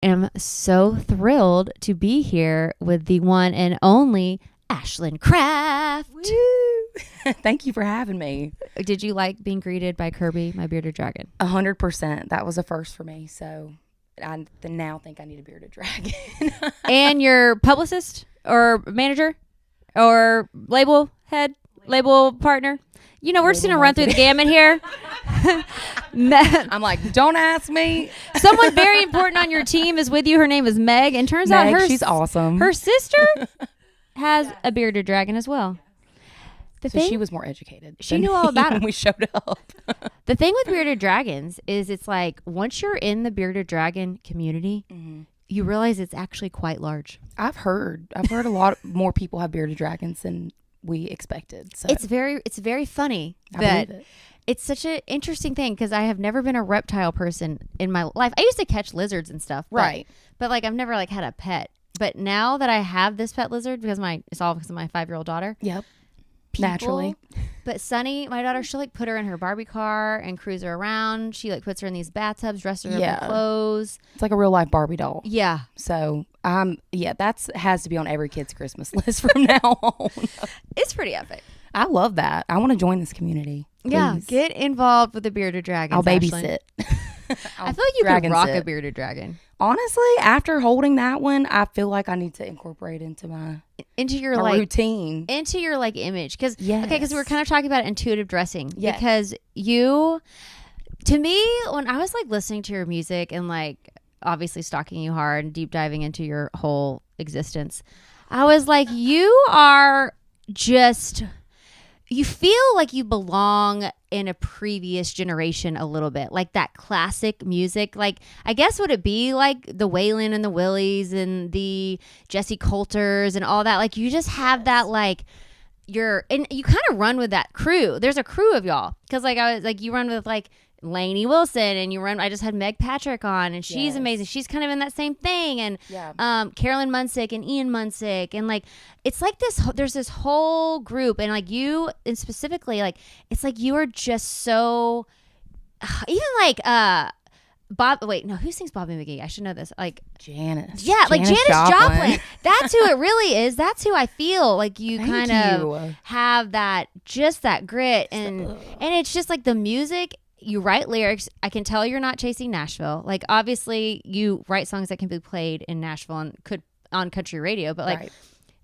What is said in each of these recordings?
am so thrilled to be here with the one and only Ashland Craft. Woo! Thank you for having me. Did you like being greeted by Kirby, my bearded dragon? 100%. That was a first for me. So I now think I need a bearded dragon. And your publicist or manager or label head, label partner? You know, we're just going to run through the gamut here. I'm like, don't ask me. Someone very important on your team is with you. Her name is Meg. And turns out she's awesome. Her sister has a bearded dragon as well. She was more educated. She knew all about it when we showed up. The thing with bearded dragons is it's like once you're in the bearded dragon community, you realize it's actually quite large. I've heard a lot more people have bearded dragons than we expected. So it's very funny that it's such an interesting thing because I have never been a reptile person in my life. I used to catch lizards and stuff, right? But like I've never like had a pet. But now that I have this pet lizard it's all because of my 5-year-old daughter. Yep. Naturally. But Sunny, my daughter, she'll like put her in her Barbie car and cruise her around. She like puts her in these bathtubs, dresses her up in clothes. It's like a real life Barbie doll. Yeah. So that's has to be on every kid's Christmas list from now on. It's pretty epic. I love that. I want to join this community. Please. Yeah, get involved with the bearded dragons. I'll babysit. I feel like you could rock a bearded dragon. Honestly, after holding that one, I feel like I need to incorporate into my routine, into your like image. Because because we're kind of talking about intuitive dressing. Yes. Because you, to me, when I was like listening to your music and like obviously stalking you hard and deep diving into your whole existence, I was like, you are just. You feel like you belong in a previous generation a little bit, like that classic music. Like, I guess would it be like the Waylon and the Willies and the Jesse Coulters and all that? Like, you just have that and you kind of run with that crew. There's a crew of y'all because you run with like Lainey Wilson and I just had Meg Patrick on and she's amazing. She's kind of in that same thing and Carolyn Munsick and Ian Munsick and like it's like there's this whole group and like you and specifically like it's like you are just so even like who sings Bobby McGee? I should know this. Like Janice. Yeah, like Janis Joplin. That's who it really is. That's who I feel like you kind of have that grit and it's just like the music. You write lyrics. I can tell you're not chasing Nashville. Like, obviously, you write songs that can be played in Nashville and could on country radio. But, like,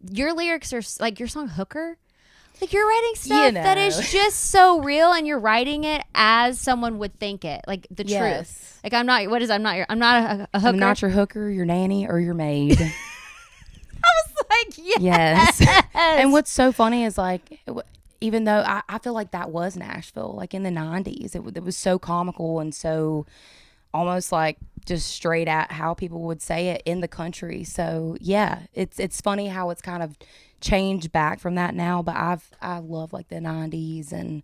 your lyrics are, like, your song Hooker. Like, you're writing stuff that is just so real, and you're writing it as someone would think it. Like, the truth. Like, I'm not a hooker. I'm not your hooker, your nanny, or your maid. I was like, yes. And what's so funny is, like... Even though I feel like that was Nashville, like in the 90s, it was so comical and so almost like just straight at how people would say it in the country. So yeah, it's funny how it's kind of changed back from that now. But I love like the 90s and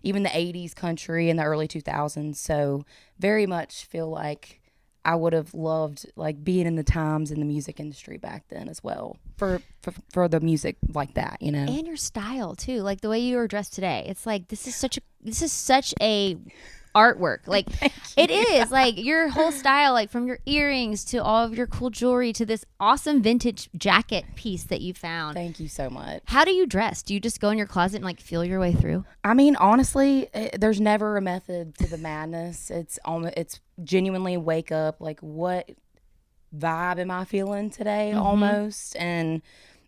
even the 80s country and the early 2000s. So very much feel like I would have loved like being in the times in the music industry back then as well for the music like that, you know. And your style too, like the way you were dressed today. It's like this is such a artwork. Like it is like your whole style, like from your earrings to all of your cool jewelry to this awesome vintage jacket piece that you found. Thank you so much. How do you dress? Do you just go in your closet and like feel your way through? I mean, honestly, there's never a method to the madness. It's genuinely wake up, like what vibe am I feeling today almost, and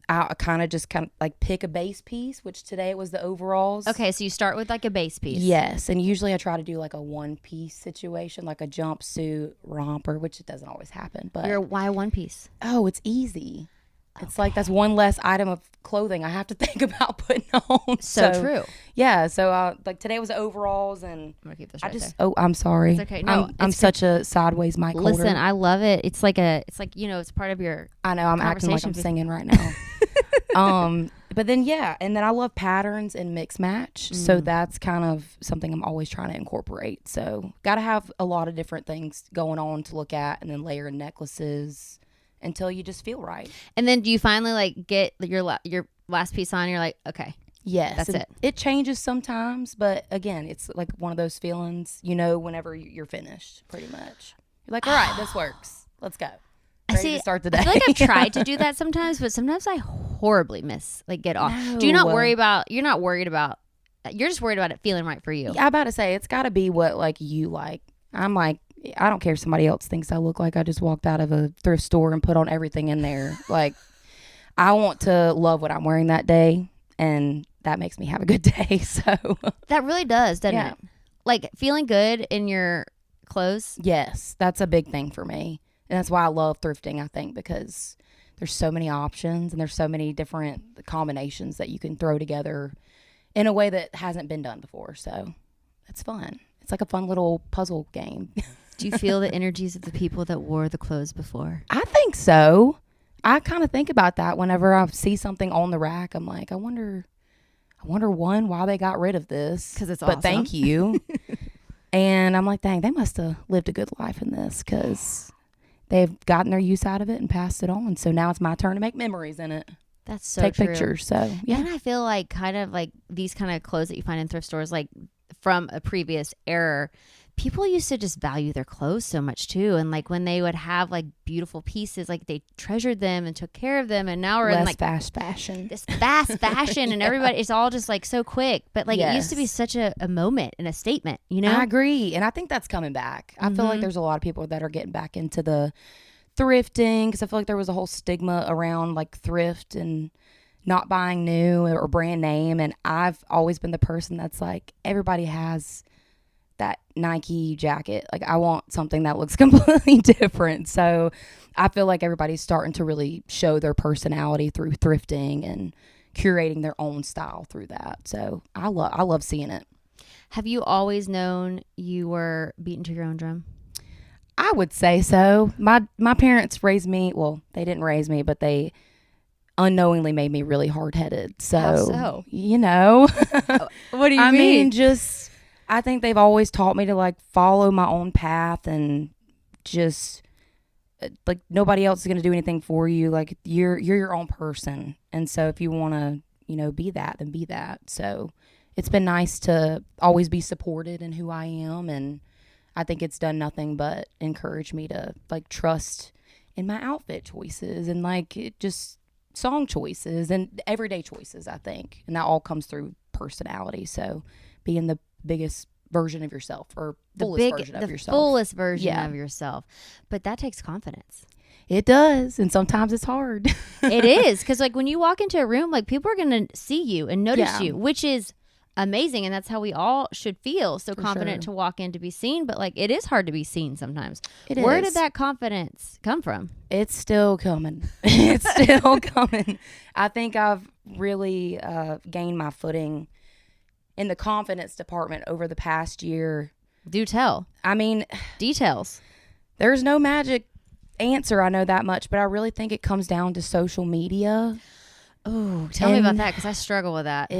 I kind of like pick a base piece, which today it was the overalls. Okay, so you start with like a base piece. Yes, and usually I try to do like a one piece situation, like a jumpsuit romper, which it doesn't always happen. But why one piece? Oh, it's easy. It's like that's one less item of clothing I have to think about putting on. So true. Yeah. So like today was overalls, and I'm gonna keep this right there. Oh, I'm sorry. It's okay. No, I'm such a sideways mic holder. Listen, I love it. It's like it's part of your. I know. I'm acting like I'm singing right now. But then and then I love patterns and mix match. So that's kind of something I'm always trying to incorporate. So got to have a lot of different things going on to look at, and then layer necklaces until you just feel right. And then do you finally like get your last piece on? You're like, okay, yes, that's it. It changes sometimes, but again, it's like one of those feelings, whenever you're finished, pretty much. You're like, all right, this works. Let's go. ready to start the day. I feel like I've tried to do that sometimes, but sometimes I horribly get off. No. Do you not worry about, you're not worried about, you're just worried about it feeling right for you. Yeah, I'm about to say, it's got to be what like you like. I'm like, I don't care if somebody else thinks I look like I just walked out of a thrift store and put on everything in there. Like, I want to love what I'm wearing that day, and that makes me have a good day. So that really does, doesn't it? Like feeling good in your clothes. Yes, that's a big thing for me. And that's why I love thrifting, I think, because there's so many options and there's so many different combinations that you can throw together in a way that hasn't been done before. So it's fun. It's like a fun little puzzle game. Do you feel the energies of the people that wore the clothes before? I think so. I kind of think about that whenever I see something on the rack. I'm like, I wonder why they got rid of this. Because it's awesome. But thank you. And I'm like, dang, they must have lived a good life in this because they've gotten their use out of it and passed it on. So now it's my turn to make memories in it. That's so Take true. pictures. So yeah. And I feel like kind of like these kind of clothes that you find in thrift stores, like from a previous era, people used to just value their clothes so much too. And like when they would have like beautiful pieces, like they treasured them and took care of them. And now we're Less in like fast fashion. this fast fashion and everybody, it's all just like so quick. But like it used to be such a moment and a statement, you know? I agree. And I think that's coming back. I feel like there's a lot of people that are getting back into the thrifting because I feel like there was a whole stigma around like thrift and not buying new or brand name. And I've always been the person that's like, everybody has that Nike jacket. Like I want something that looks completely different. So I feel like everybody's starting to really show their personality through thrifting and curating their own style through that. So I love seeing it. Have you always known you were beaten to your own drum? I would say so. My parents raised me, well, they didn't raise me, but they unknowingly made me really hard-headed. So, how so? You know. What do you I mean? Just I think they've always taught me to like follow my own path and just like nobody else is going to do anything for you. Like you're your own person. And so if you want to, you know, be that, then be that. So it's been nice to always be supported in who I am, and I think it's done nothing but encourage me to like trust in my outfit choices and like it just song choices and everyday choices, I think. And that all comes through personality. So being the biggest version of yourself or fullest version of yourself. The fullest version of yourself. But that takes confidence. It does. And sometimes it's hard. It is. Because like when you walk into a room, like people are going to see you and notice you, which is amazing. And that's how we all should feel. So confident to walk in to be seen. But like it is hard to be seen sometimes. Where did that confidence come from? It's still coming. It's still coming. I think I've really gained my footing in the confidence department over the past year. Do tell. I mean, details. There's no magic answer. I know that much, but I really think it comes down to social media. Oh, tell me about that because I struggle with that.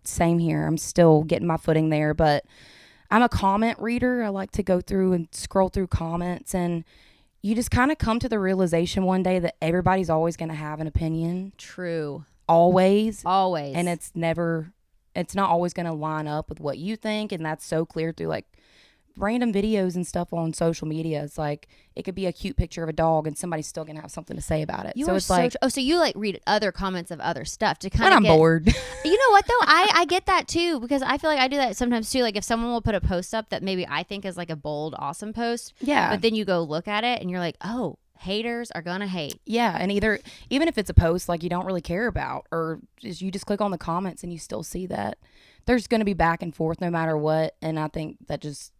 Same here. I'm still getting my footing there, but I'm a comment reader. I like to go through and scroll through comments, and you just kind of come to the realization one day that everybody's always going to have an opinion. True. Always. And it's not always going to line up with what you think, and that's so clear through like random videos and stuff on social media. It's like it could be a cute picture of a dog and somebody's still gonna have something to say about it. So it's like so you like read other comments of other stuff to kind when of I'm bored. You know what though, I get that too because I feel like I do that sometimes too. Like if someone will put a post up that maybe I think is like a bold awesome post, but then you go look at it and you're like, oh, haters are gonna hate. And even if it's a post like you don't really care about, or you just click on the comments and you still see that there's gonna be back and forth no matter what. And I think that just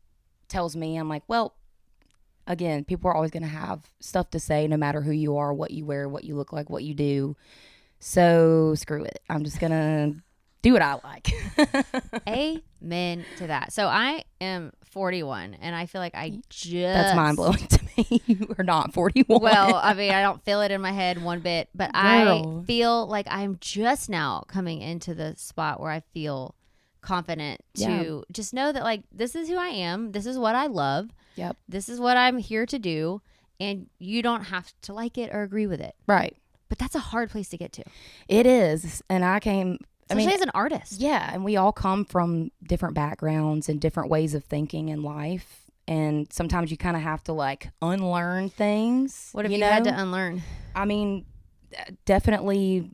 tells me, I'm like, well, again, people are always going to have stuff to say no matter who you are, what you wear, what you look like, what you do. So screw it. I'm just going to do what I like. Amen to that. So I am 41 and I feel like that's mind blowing to me. You are not 41. Well, I mean, I don't feel it in my head one bit, but I feel like I'm just now coming into the spot where I feel confident to just know that like this is who I am, this is what I love, this is what I'm here to do, and you don't have to like it or agree with it, right? But that's a hard place to get to. It is. And especially as an artist, and we all come from different backgrounds and different ways of thinking in life, And sometimes you kind of have to like unlearn things. What have you had to unlearn? I mean, definitely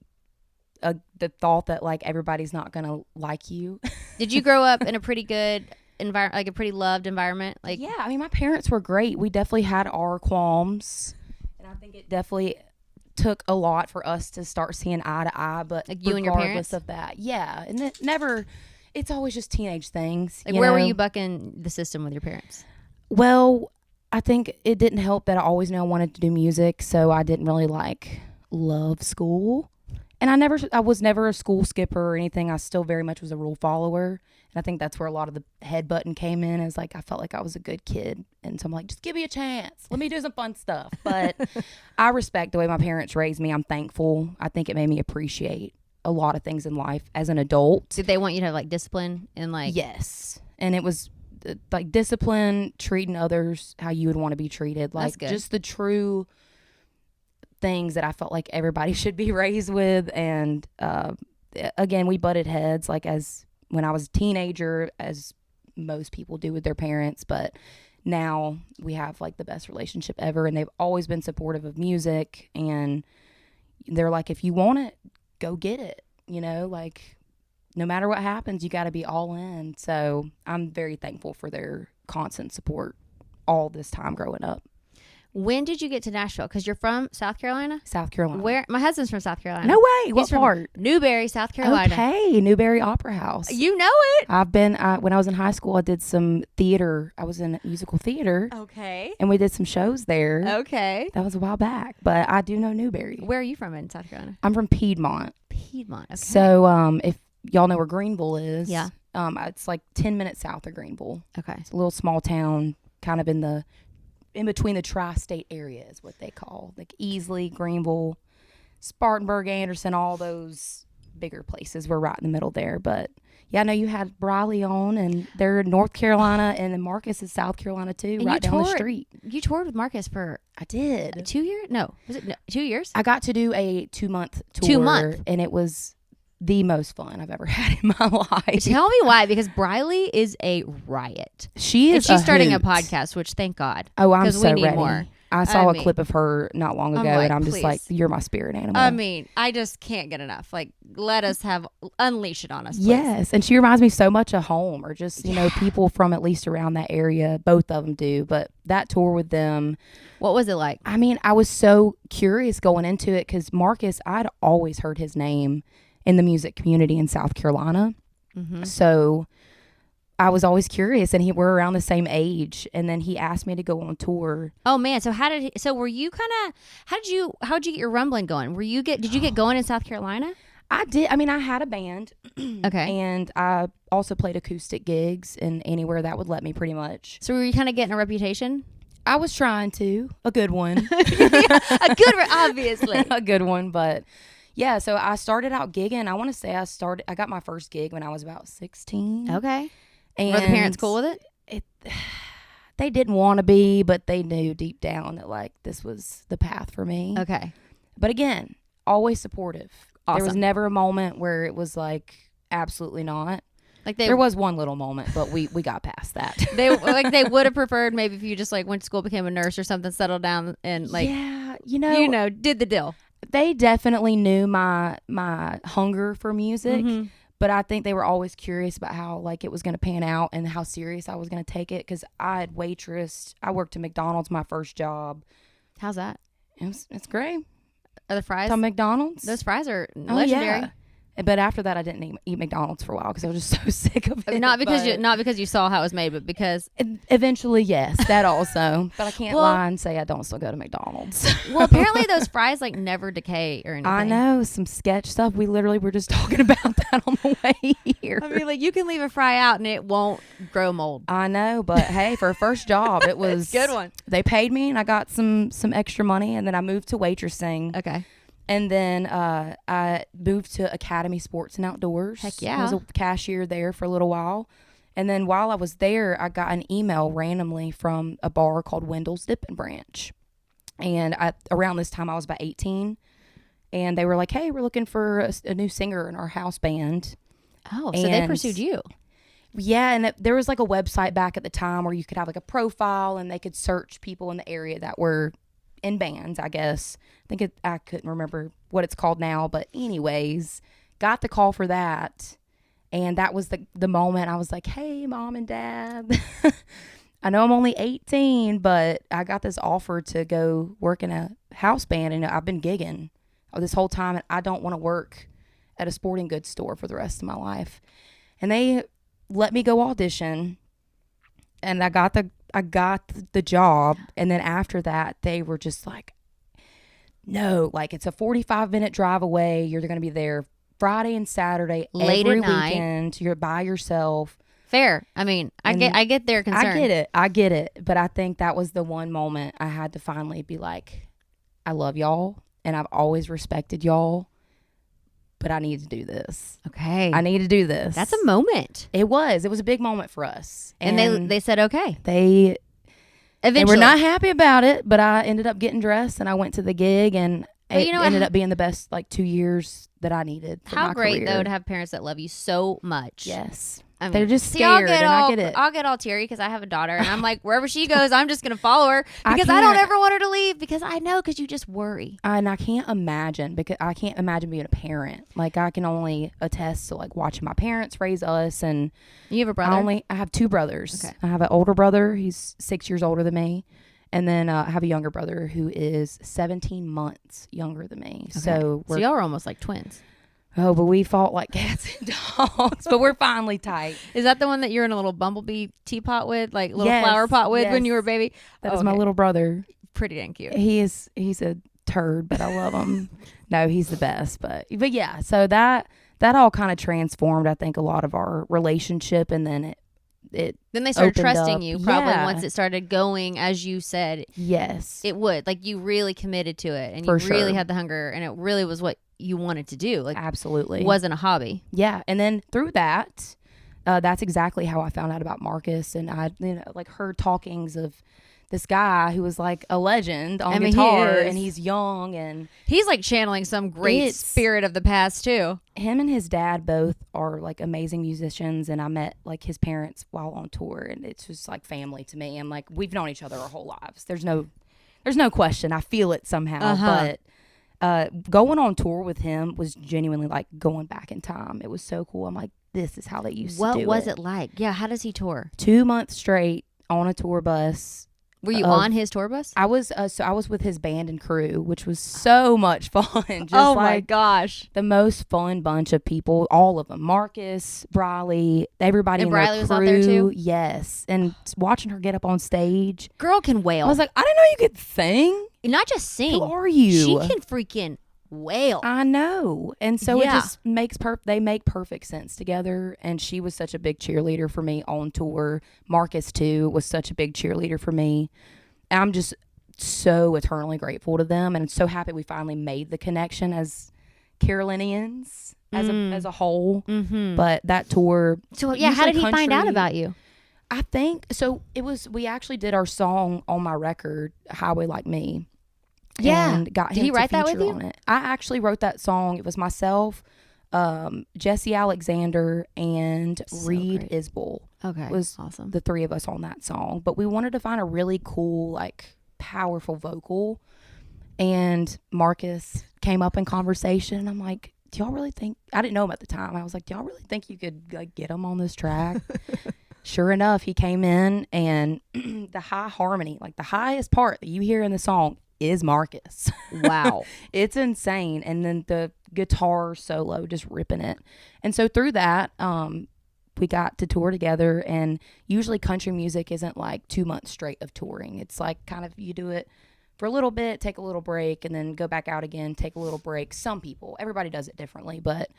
the thought that like everybody's not going to like you. Did you grow up in a pretty good environment, like a pretty loved environment? Like, yeah, I mean, my parents were great. We definitely had our qualms. And I think it definitely took a lot for us to start seeing eye to eye. But like you and your parents? Regardless of that, yeah. And it never, it's always just teenage things. Like, where were you bucking the system with your parents? Well, I think it didn't help that I always knew I wanted to do music, so I didn't really like love school. And I was never a school skipper or anything. I still very much was a rule follower. And I think that's where a lot of the headbutting came in, is like I felt like I was a good kid. And so I'm like, just give me a chance. Let me do some fun stuff. But I respect the way my parents raised me. I'm thankful. I think it made me appreciate a lot of things in life as an adult. Did they want you to have like discipline and like? Yes. And it was like discipline, treating others how you would want to be treated. Like just the true things that I felt like everybody should be raised with. And again, we butted heads like as when I was a teenager, as most people do with their parents, but now we have like the best relationship ever, and they've always been supportive of music, and they're like, if you want it, go get it, you know, like no matter what happens, you got to be all in. So I'm very thankful for their constant support all this time growing up. When did you get to Nashville? Because you're from South Carolina? South Carolina. Where? My husband's from South Carolina. No way. What He's part? Newberry, South Carolina. Okay. Newberry Opera House. You know it. I've been, when I was in high school, I did some theater. I was in musical theater. Okay. And we did some shows there. Okay. That was a while back. But I do know Newberry. Where are you from in South Carolina? I'm from Piedmont. Piedmont. Okay. So if y'all know where Greenville is. Yeah. It's like 10 minutes south of Greenville. Okay. It's a little small town, kind of in between the tri-state area is what they call, like Easley, Greenville, Spartanburg, Anderson, all those bigger places were right in the middle there. But yeah, I know you had Briley on, and they're in North Carolina, and then Marcus is South Carolina too, and right down the street. You toured with Marcus for I did 2 years? No, was it 2 years? I got to do a 2-month tour. 2 months, and it was the most fun I've ever had in my life. Tell me why, because Briley is a riot. She is. And she's starting hoot. a podcast, which thank God. Oh, I'm so we need ready. More. I saw a clip of her not long ago, like, and I'm please. just like, you're my spirit animal. I mean, I just can't get enough. Like, let us unleash it on us, please. Yes, and she reminds me so much of home, or just, you know, people from at least around that area. Both of them do, but that tour with them. What was it like? I mean, I was so curious going into it, because Marcus, I'd always heard his name in the music community in South Carolina. Mm-hmm. So I was always curious, and we're around the same age, and then he asked me to go on tour. Oh man, so were you kind of, how'd you get your rumbling going? Did you get going in South Carolina? I did. I mean, I had a band. Okay. And I also played acoustic gigs and anywhere that would let me, pretty much. So were you kind of getting a reputation? I was trying to. A good one. Obviously. A good one, but yeah, so I started out gigging. I want to say I got my first gig when I was about 16. Okay. And were the parents cool with it? They didn't want to be, but they knew deep down that like this was the path for me. Okay. But again, always supportive. Awesome. There was never a moment where it was like absolutely not. Like there was one little moment, but we got past that. They would have preferred maybe if you just like went to school, became a nurse or something, settled down and like did the deal. They definitely knew my hunger for music, but I think they were always curious about how like it was going to pan out and how serious I was going to take it, because I had waitressed. I worked at McDonald's, my first job. How's that? It's great. Are the fries? From McDonald's? Those fries are legendary. Yeah. But after that, I didn't eat McDonald's for a while because I was just so sick of it. Not because you saw how it was made, but because eventually, yes, that also. But I can't lie and say I don't still go to McDonald's. Well, apparently those fries like never decay or anything. I know, some sketch stuff. We literally were just talking about that on the way here. I mean, like you can leave a fry out and it won't grow mold. I know, but hey, for a first job, it was good one. They paid me and I got some extra money, and then I moved to waitressing. Okay. And then I moved to Academy Sports and Outdoors. Heck yeah. I was a cashier there for a little while. And then while I was there, I got an email randomly from a bar called Wendell's Dip and Branch. And around this time, I was about 18. And they were like, hey, we're looking for a new singer in our house band. Oh, so they pursued you. Yeah, and there was like a website back at the time where you could have like a profile and they could search people in the area that were in bands, I guess. I couldn't remember what it's called now, but anyways, got the call for that. And that was the moment I was like, hey, mom and dad, I know I'm only 18, but I got this offer to go work in a house band, and I've been gigging this whole time, and I don't want to work at a sporting goods store for the rest of my life. And they let me go audition, and I got the job. And then after that, they were just like, no, like it's a 45-minute drive away. You're going to be there Friday and Saturday, late every at night. weekend. You're by yourself. Fair. I mean, I get their concern. I get it. But I think that was the one moment I had to finally be like, I love y'all, and I've always respected y'all, but I need to do this. Okay. I need to do this. That's a moment. It was a big moment for us. And they said, okay. They Eventually. were not happy about it, but I ended up getting dressed and I went to the gig, and it ended up being the best 2 years that I needed for my career. How great though to have parents that love you so much. Yes. I mean, they're just scared, and I get it. I'll get all teary because I have a daughter, and I'm like, wherever she goes, I'm just going to follow her because I don't can't- ever want her to leave because I know because you just worry. And I can't imagine, because I can't imagine being a parent. Like, I can only attest to watching my parents raise us. And You have a brother? I have two brothers. Okay. I have an older brother. He's 6 years older than me. And then I have a younger brother who is 17 months younger than me. Okay. So y'all are almost like twins. Oh, but we fought like cats and dogs. But we're finally tight. Is that the one that you're in a little bumblebee teapot with, like little Yes, flower pot with when yes. you were a baby? That is my little brother. Pretty dang cute. He's a turd, but I love him. No, he's the best. But yeah, so that all kind of transformed, I think, a lot of our relationship, and then it Then they started opened trusting up. you probably Yeah. once it started going as you said Yes. it would. Like you really committed to it, and For you really sure. had the hunger, and it really was what you wanted to do. Like Absolutely. it wasn't a hobby. Yeah, and then through that, that's exactly how I found out about Marcus, and I heard talkings of this guy who was like a legend on guitar, and he's young, and He's like channeling some great spirit of the past too. him and his dad both are like amazing musicians, and I met like his parents while on tour, and it's just like family to me, and like we've known each other our whole lives. There's no question. I feel it somehow, but going on tour with him was genuinely like going back in time. It was so cool. I'm like, this is how they used to do it. What was it like? Yeah, how does he tour? 2 months straight on a tour bus. Were you on his tour bus? I was with his band and crew, which was so much fun. Just oh my gosh. The most fun bunch of people, all of them. Marcus, Briley, everybody And in Briley their was crew. out there too? Yes. And watching her get up on stage. Girl can wail. I was like, I didn't know you could sing. Not just sing. Who are you? She can freaking wail. I know. And so Yeah. it just makes they make perfect sense together. And she was such a big cheerleader for me on tour. Marcus too was such a big cheerleader for me. I'm just so eternally grateful to them, and so happy we finally made the connection as Carolinians as a whole. Mm-hmm. But that tour. So yeah, how did usually he find out country- about you? I think so. We actually did our song on my record, Highway Like Me. Yeah. And got Did him he to write that with feature you? on it. I actually wrote that song. It was myself, Jesse Alexander, and So Reed great. Isbell. Okay. Was awesome. the three of us on that song, but we wanted to find a really cool, like powerful vocal, and Marcus came up in conversation. I'm like, do y'all really think, I didn't know him at the time, I was like, do y'all really think you could like get him on this track? Sure enough, he came in, and the high harmony, like the highest part that you hear in the song, is Marcus. Wow. It's insane. And then the guitar solo just ripping it. And so through that, we got to tour together, and usually country music isn't like 2 months straight of touring. It's like kind of you do it for a little bit, take a little break, and then go back out again, take a little break. Some people, everybody does it differently, but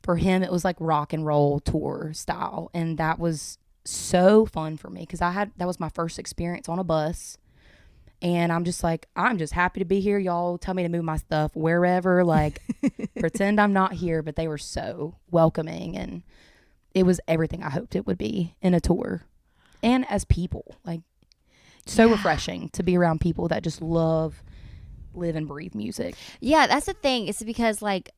for him, it was like rock and roll tour style. And that was so fun for me because that was my first experience on a bus. And I'm just like, I'm just happy to be here. Y'all tell me to move my stuff wherever, like pretend I'm not here. But they were so welcoming, and it was everything I hoped it would be in a tour. And as people, like so refreshing to be around people that just live and breathe music. Yeah, that's the thing. It's because like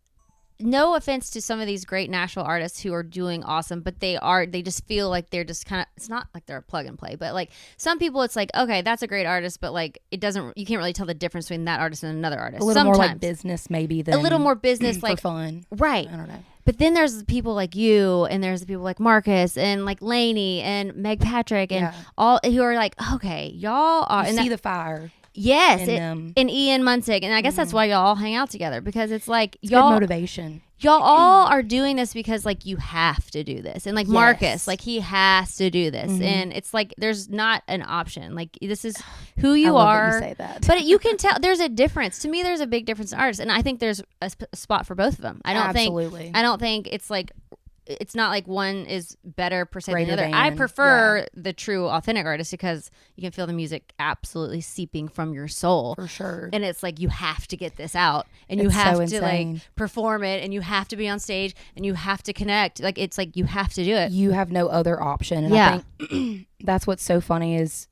no offense to some of these great Nashville artists who are doing awesome, but they just feel like they're just kind of, it's not like they're a plug and play, but like some people it's like, okay, that's a great artist, but like you can't really tell the difference between that artist and another artist. A little more like business maybe than a little more business for like fun. Right. I don't know. But then there's the people like you, and there's the people like Marcus and like Lainey and Meg Patrick and all who are like, okay, y'all are you see the fire. Yes, and Ian Munsick, and I guess that's why y'all all hang out together, because it's like y'all good motivation. Y'all all are doing this because like you have to do this, and like Marcus, like he has to do this, and it's like there's not an option. Like this is who you are. That you say that. But you can tell there's a difference. To me, there's a big difference in artists, and I think there's a spot for both of them. I don't think it's like. It's not like one is better per se than the other. I prefer the true authentic artist because you can feel the music absolutely seeping from your soul. For sure. And it's like you have to get this out, and you have to like perform it, and you have to be on stage, and you have to connect. Like it's like you have to do it. You have no other option. And I think that's what's so funny is,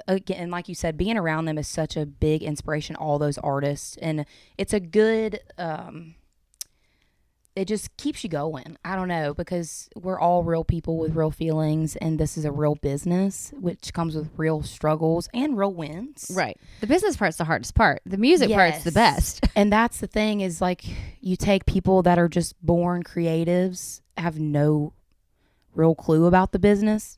again, like you said, being around them is such a big inspiration, all those artists. And it's a good... it just keeps you going. I don't know, because we're all real people with real feelings, and this is a real business, which comes with real struggles and real wins. Right. The business part's the hardest part. The music part's the best. And that's the thing is, like, you take people that are just born creatives, have no real clue about the business.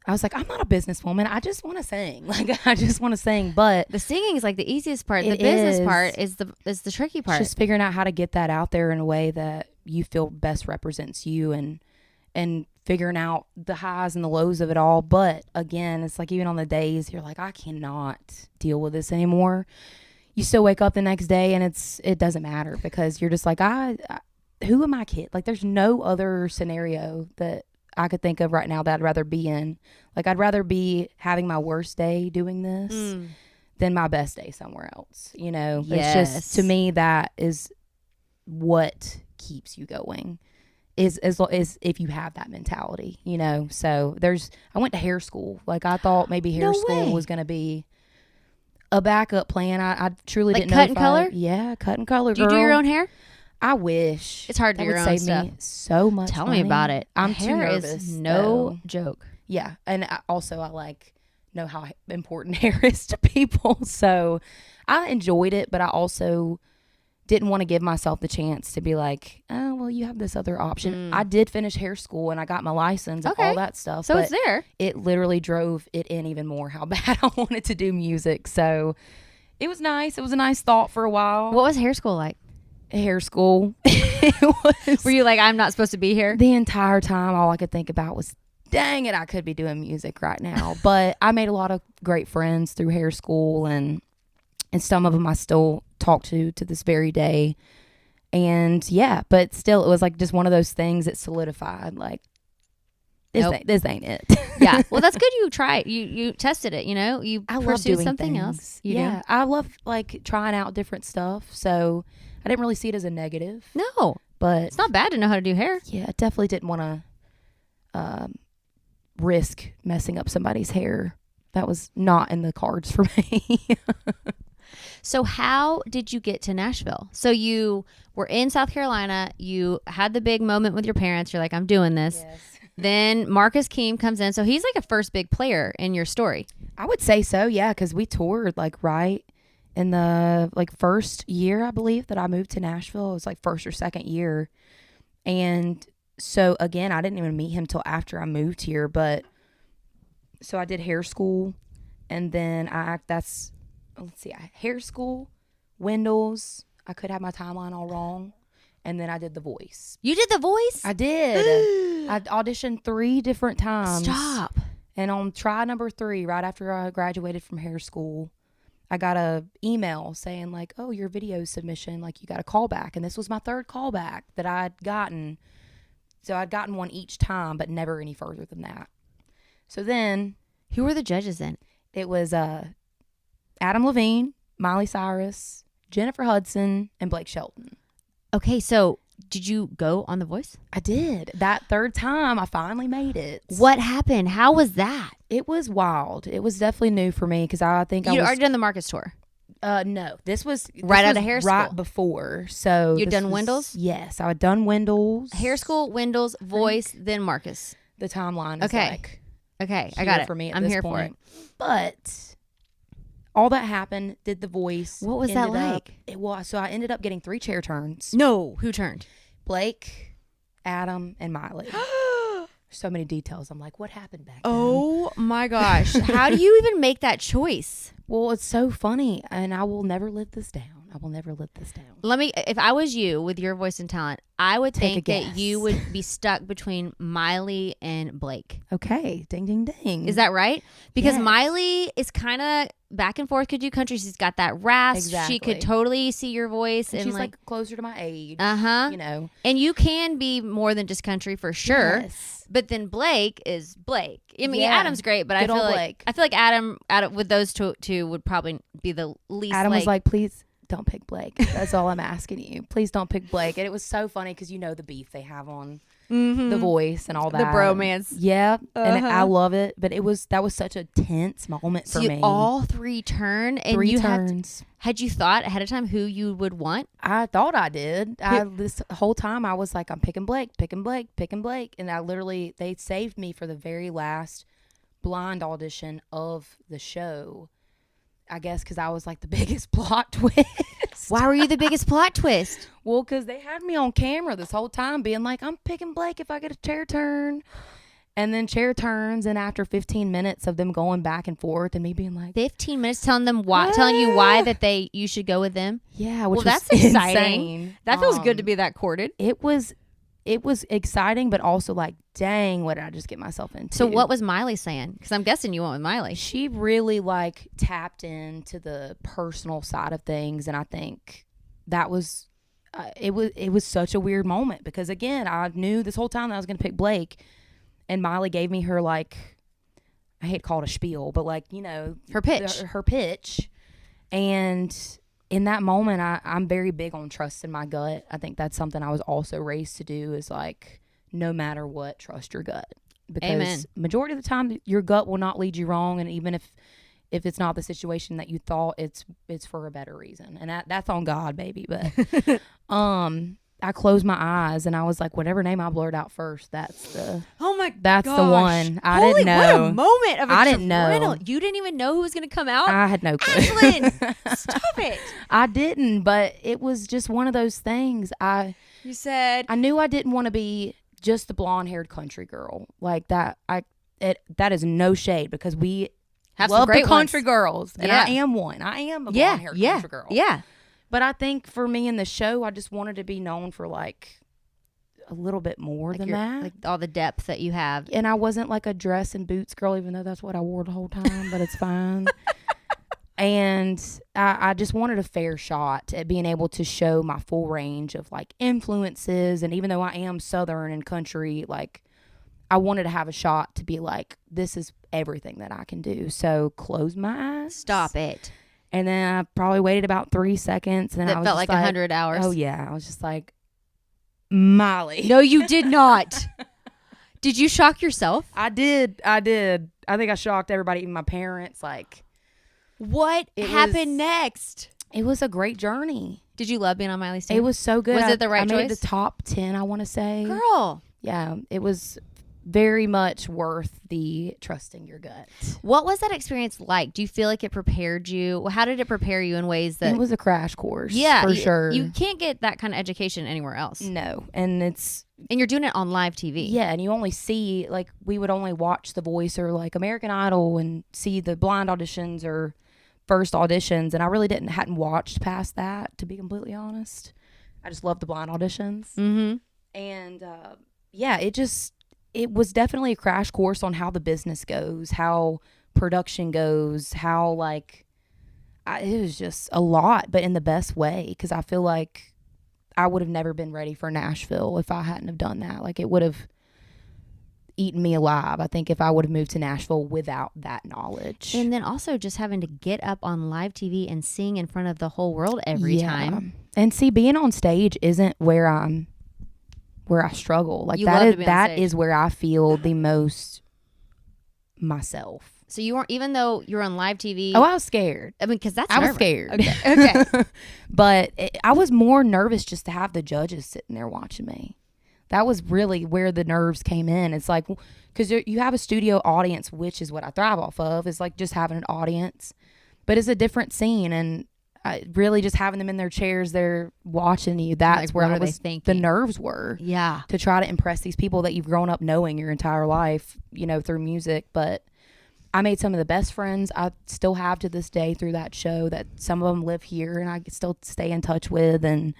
I was like, I'm not a businesswoman. I just want to sing. Like, I just want to sing. But the singing is like the easiest part. The business part is the tricky part. Just figuring out how to get that out there in a way that you feel best represents you, and figuring out the highs and the lows of it all. But again, it's like even on the days you're like, I cannot deal with this anymore. You still wake up the next day and it doesn't matter, because you're just like, who am I kidding? Like, there's no other scenario that I could think of right now that I'd rather be in. Like, I'd rather be having my worst day doing this than my best day somewhere else. You know, it's just, to me, that is what keeps you going, is as if you have that mentality, you know. So I went to hair school. Like, I thought maybe hair school was going to be a backup plan. I truly didn't know. Cut and color? Yeah, cut and color. Do you do your own hair? I wish. It's hard to do your own save stuff. Me so much Tell money. me about it. I'm hair too nervous. Is no joke. Yeah, and I know how important hair is to people. So I enjoyed it, but I also didn't want to give myself the chance to be like, oh, well, you have this other option. I did finish hair school and I got my license and all that stuff. So it's there. It literally drove it in even more how bad I wanted to do music. So it was nice. It was a nice thought for a while. What was hair school like? Hair school. Were you like, I'm not supposed to be here? The entire time, all I could think about was, dang it, I could be doing music right now. But I made a lot of great friends through hair school, and some of them I still talk to this very day. And yeah, but still, it was like just one of those things that solidified, like, this ain't it. Yeah. Well, that's good. You tried. You tested it. You know, I love doing something things. Else. Yeah, I love like trying out different stuff. So I didn't really see it as a negative. No, but it's not bad to know how to do hair. Yeah, I definitely didn't want to risk messing up somebody's hair. That was not in the cards for me. So how did you get to Nashville? So you were in South Carolina. You had the big moment with your parents. You're like, I'm doing this. Yes. Then Marcus Keem comes in. So he's like a first big player in your story. I would say so, yeah, because we toured like right in the like first year, I believe, that I moved to Nashville. It was like first or second year. And so again, I didn't even meet him till after I moved here. But so I did hair school, and then hair school, Wendell's. I could have my timeline all wrong. And then I did The Voice. You did The Voice? I did. I auditioned 3 different times. Stop. And on try number 3, right after I graduated from hair school, I got a email saying like, oh, your video submission, like you got a call back. And this was my 3rd callback that I'd gotten. So I'd gotten one each time, but never any further than that. So then. Who were the judges then? It was Adam Levine, Miley Cyrus, Jennifer Hudson, and Blake Shelton. Okay, so did you go on The Voice? I did. That 3rd time, I finally made it. What happened? How was that? It was wild. It was definitely new for me because I think You'd already done the Marcus tour. No, this was Right out was of hair right school. before. So You'd this done was- Wendell's? Yes, I had done Wendell's. Hair school, Wendell's, voice, then Marcus. The timeline is Okay. like Okay, I here got it. for me. At I'm this here point. for it. But all that happened. Did the voice? What was that ended up- like? It was so I ended up getting 3 chair turns. No, who turned? Blake, Adam, and Miley. So many details. I'm like, what happened back then? Oh my gosh. How do you even make that choice? Well, it's so funny, and I will never live this down. I will never live this down. If I was you with your voice and talent, I would Take a think that guess. you would be stuck between Miley and Blake. Okay, ding, ding, ding. Is that right? Because Yes. Miley is kind of back and forth, could do country. She's got that rasp. Exactly. She could totally see your voice. And And she's like closer to my age. uh-huh. You know. And you can be more than just country for sure. Yes. But then Blake is Blake. I mean, Yeah. Adam's great, but Good I old feel Blake. like Adam with those two would probably be the least. Adam was like, please don't pick Blake. That's all I'm asking you. Please don't pick Blake. And it was so funny because you know the beef they have on The Voice and all that. the bromance. Yeah. And Uh-huh. I love it. But that was such a tense moment for So me. all 3 turn, and 3 you turns. had you thought ahead of time who you would want? I thought I did. This whole time I was like, I'm picking Blake, picking Blake, picking Blake. And they saved me for the very last blind audition of the show. I guess because I was like the biggest plot twist. Why were you the biggest plot twist? Well, because they had me on camera this whole time being like, I'm picking Blake if I get a chair turn. And then chair turns, and after 15 minutes of them going back and forth and me being like, 15 minutes telling you why that you should go with them. yeah, which Well, that's was exciting. insane. That feels good to be that courted. It was exciting, but also like, dang, what did I just get myself into? So what was Miley saying? Because I'm guessing you went with Miley. She really like tapped into the personal side of things, and I think that was it was such a weird moment because again, I knew this whole time that I was going to pick Blake, and Miley gave me her like, I hate to call it a spiel, but like, you know, Her pitch. her pitch, and in that moment, I'm very big on trusting my gut. I think that's something I was also raised to do is like, no matter what, trust your gut. Because Amen. majority of the time, your gut will not lead you wrong. And even if it's not the situation that you thought, it's for a better reason. And that's on God, baby. But I closed my eyes and I was like, whatever name I blurred out first, that's the Gosh. the one. I Holy, didn't know. What a moment of I didn't know. adrenaline. You didn't even know who was going to come out? I had no clue. Ashlyn, stop it. I didn't, but it was just one of those things. You said, I knew I didn't want to be just the blonde-haired country girl like that. That is no shade because we have some love great the country ones. girls, and Yeah. I am one. I am a blonde-haired country girl. Yeah. But I think for me in the show, I just wanted to be known for like a little bit more than that. Like all the depth that you have. And I wasn't like a dress and boots girl, even though that's what I wore the whole time. But it's fine. And I just wanted a fair shot at being able to show my full range of like influences. And even though I am Southern and country, like I wanted to have a shot to be like, this is everything that I can do. So close my eyes. Stop it. And then I probably waited about 3 seconds. And That I was felt just like 100 hours. Oh yeah. I was just like, Miley. No, you did not. Did you shock yourself? I did. I think I shocked everybody, even my parents. Like, What It happened was- next? it was a great journey. Did you love being on Miley's team? It was so good. Was I- it the right I made choice? the top 10, I want to say. Girl. Yeah, it was very much worth the trusting your gut. What was that experience like? Do you feel like it prepared you? How did it prepare you in ways that... It was a crash course. yeah, for sure. You can't get that kind of education anywhere else. No, and it's... And you're doing it on live TV. Yeah, and you only see, like, we would only watch The Voice or, like, American Idol and see the blind auditions or first auditions, and I really hadn't watched past that, to be completely honest. I just loved the blind auditions. Mm-hmm. And, yeah, it was definitely a crash course on how the business goes, how production goes, how, like, it was just a lot, but in the best way, because I feel like I would have never been ready for Nashville if I hadn't have done that. Like, it would have eaten me alive, I think, if I would have moved to Nashville without that knowledge. And then also just having to get up on live TV and sing in front of the whole world every time. And see, being on stage isn't where I struggle. Like, You love to be on that stage. is where I feel the most myself. So you weren't, even though you were on live TV. Oh, I was scared. I mean, because that's I was nerve-wracking. scared. Okay. But I was more nervous just to have the judges sitting there watching me. That was really where the nerves came in. It's like, because you have a studio audience, which is what I thrive off of. It's like just having an audience, but it's a different scene, and really just having them in their chairs, they're watching you. That's Like, where what I are they was. thinking? The nerves were. Yeah. To try to impress these people that you've grown up knowing your entire life, through music. But I made some of the best friends I still have to this day through that show. That some of them live here, and I still stay in touch with, and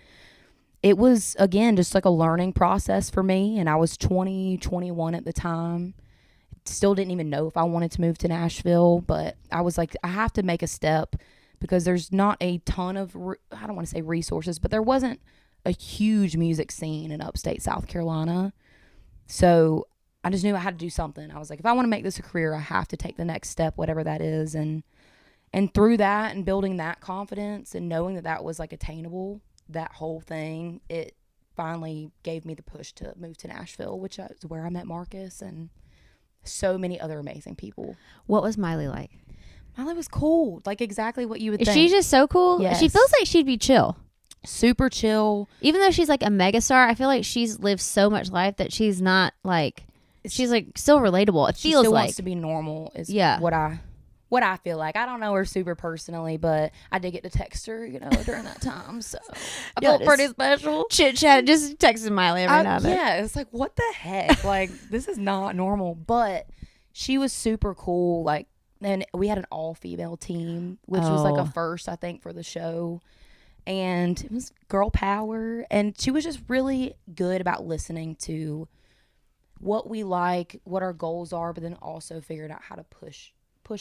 it was, again, just like a learning process for me. And I was 20, 21 at the time. Still didn't even know if I wanted to move to Nashville, but I was like, I have to make a step because there's not a ton of, I don't want to say resources, but there wasn't a huge music scene in upstate South Carolina. So I just knew I had to do something. I was like, if I want to make this a career, I have to take the next step, whatever that is. And through that and building that confidence and knowing that that was like attainable, that whole thing, it finally gave me the push to move to Nashville, which is where I met Marcus and so many other amazing people. What was Miley like? Miley was cool, like exactly what you would Is think. she just so cool? Yes. She feels like she'd be chill. Super chill. Even though she's like a megastar, I feel like she's lived so much life that she's not like, she's like still relatable. It She feels still like wants to be normal is Yeah. what I feel like. I don't know her super personally, but I did get to text her, during that time. So I felt pretty special. chit chat, just texting Miley every now and then. Yeah, it's like, what the heck? Like, this is not normal. But she was super cool. Like, and we had an all-female team, which was like a first, I think, for the show. And it was girl power. And she was just really good about listening to what we like, what our goals are, but then also figured out how to push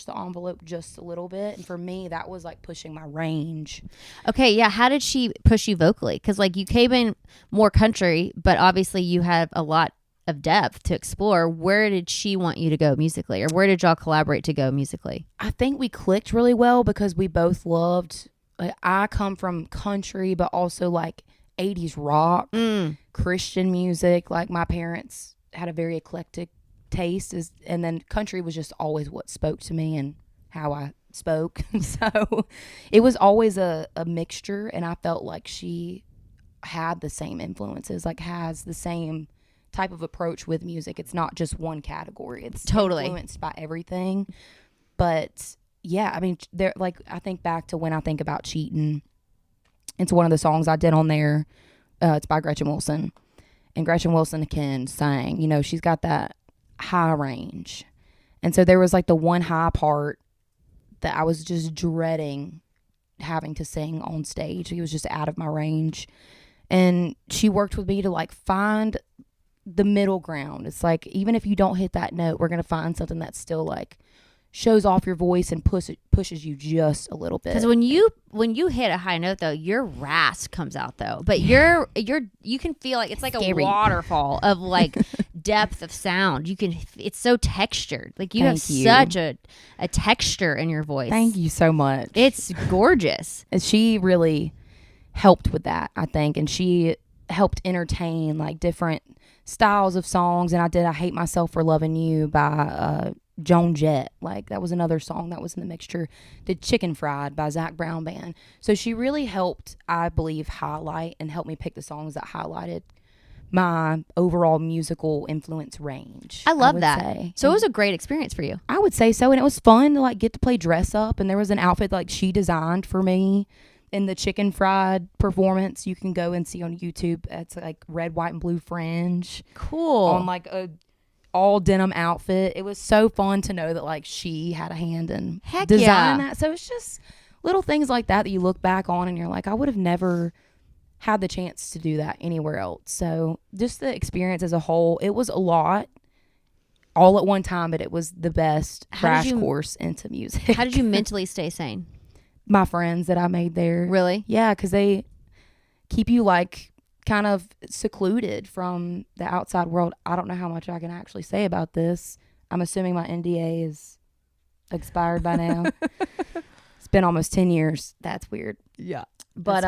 the envelope just a little bit. And for me, that was like pushing my range. Okay, yeah. How did she push you vocally? Because like you came in more country, but obviously you have a lot of depth to explore. Where did she want you to go musically, or where did y'all collaborate to go musically? I think we clicked really well because we both loved, like, I come from country, but also like 80s rock, Christian music. Like, my parents had a very eclectic taste, and then country was just always what spoke to me and how I spoke. So it was always a mixture, and I felt like she had the same influences, like has the same type of approach with music. It's not just one category. It's totally influenced by everything. But yeah, I mean, there, like, I think back to when I think about Cheatin'. It's one of the songs I did on there. It's by Gretchen Wilson, and Gretchen Wilson can sing. She's got that high range, and so there was like the one high part that I was just dreading having to sing on stage. It was just out of my range, and she worked with me to like find the middle ground. It's like, even if you don't hit that note, we're gonna find something that still like shows off your voice and pushes you just a little bit. Because when you hit a high note though, your rasp comes out though, but you can feel like it's like Scary. a waterfall of like depth of sound. It's so textured. Like you have such a texture in your voice. Thank you so much. It's gorgeous. And she really helped with that, I think, and she helped entertain like different styles of songs. And I did I Hate Myself for Loving You by Joan Jett. Like, that was another song that was in the mixture. Did Chicken Fried by Zach Brown Band. So she really helped, I believe, highlight and help me pick the songs that highlighted my overall musical influence range. I love that. Say. So it was a great experience for you. I would say so. And it was fun to like get to play dress up. And there was an outfit like she designed for me in the Chicken Fried performance. You can go and see on YouTube. It's like red, white, and blue fringe. Cool. On like a all denim outfit. It was so fun to know that like she had a hand in designing that. So it's just little things like that you look back on and you're like, I would have never had the chance to do that anywhere else. So just the experience as a whole, it was a lot all at one time, but it was the best crash course into music. How did you mentally stay sane? My friends that I made there. Really? Yeah, because they keep you like kind of secluded from the outside world. I don't know how much I can actually say about this. I'm assuming my NDA is expired by now. It's been almost 10 years. That's weird. Yeah. But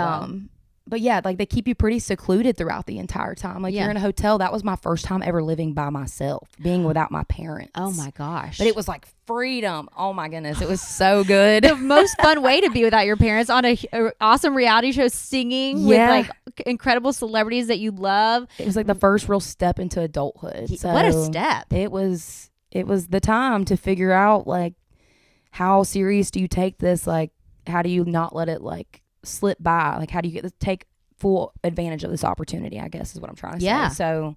but yeah, like they keep you pretty secluded throughout the entire time. Like Yeah. you're in a hotel. That was my first time ever living by myself, being without my parents. Oh my gosh. But it was like freedom. Oh my goodness. It was so good. the most fun way to be without your parents on a awesome reality show singing Yeah. with like incredible celebrities that you love. It was like the first real step into adulthood. So What a step. It was the time to figure out like how serious do you take this? Like how do you not let it like slip by? Like how do you get to take full advantage of this opportunity, I guess is what I'm trying to Yeah. say. So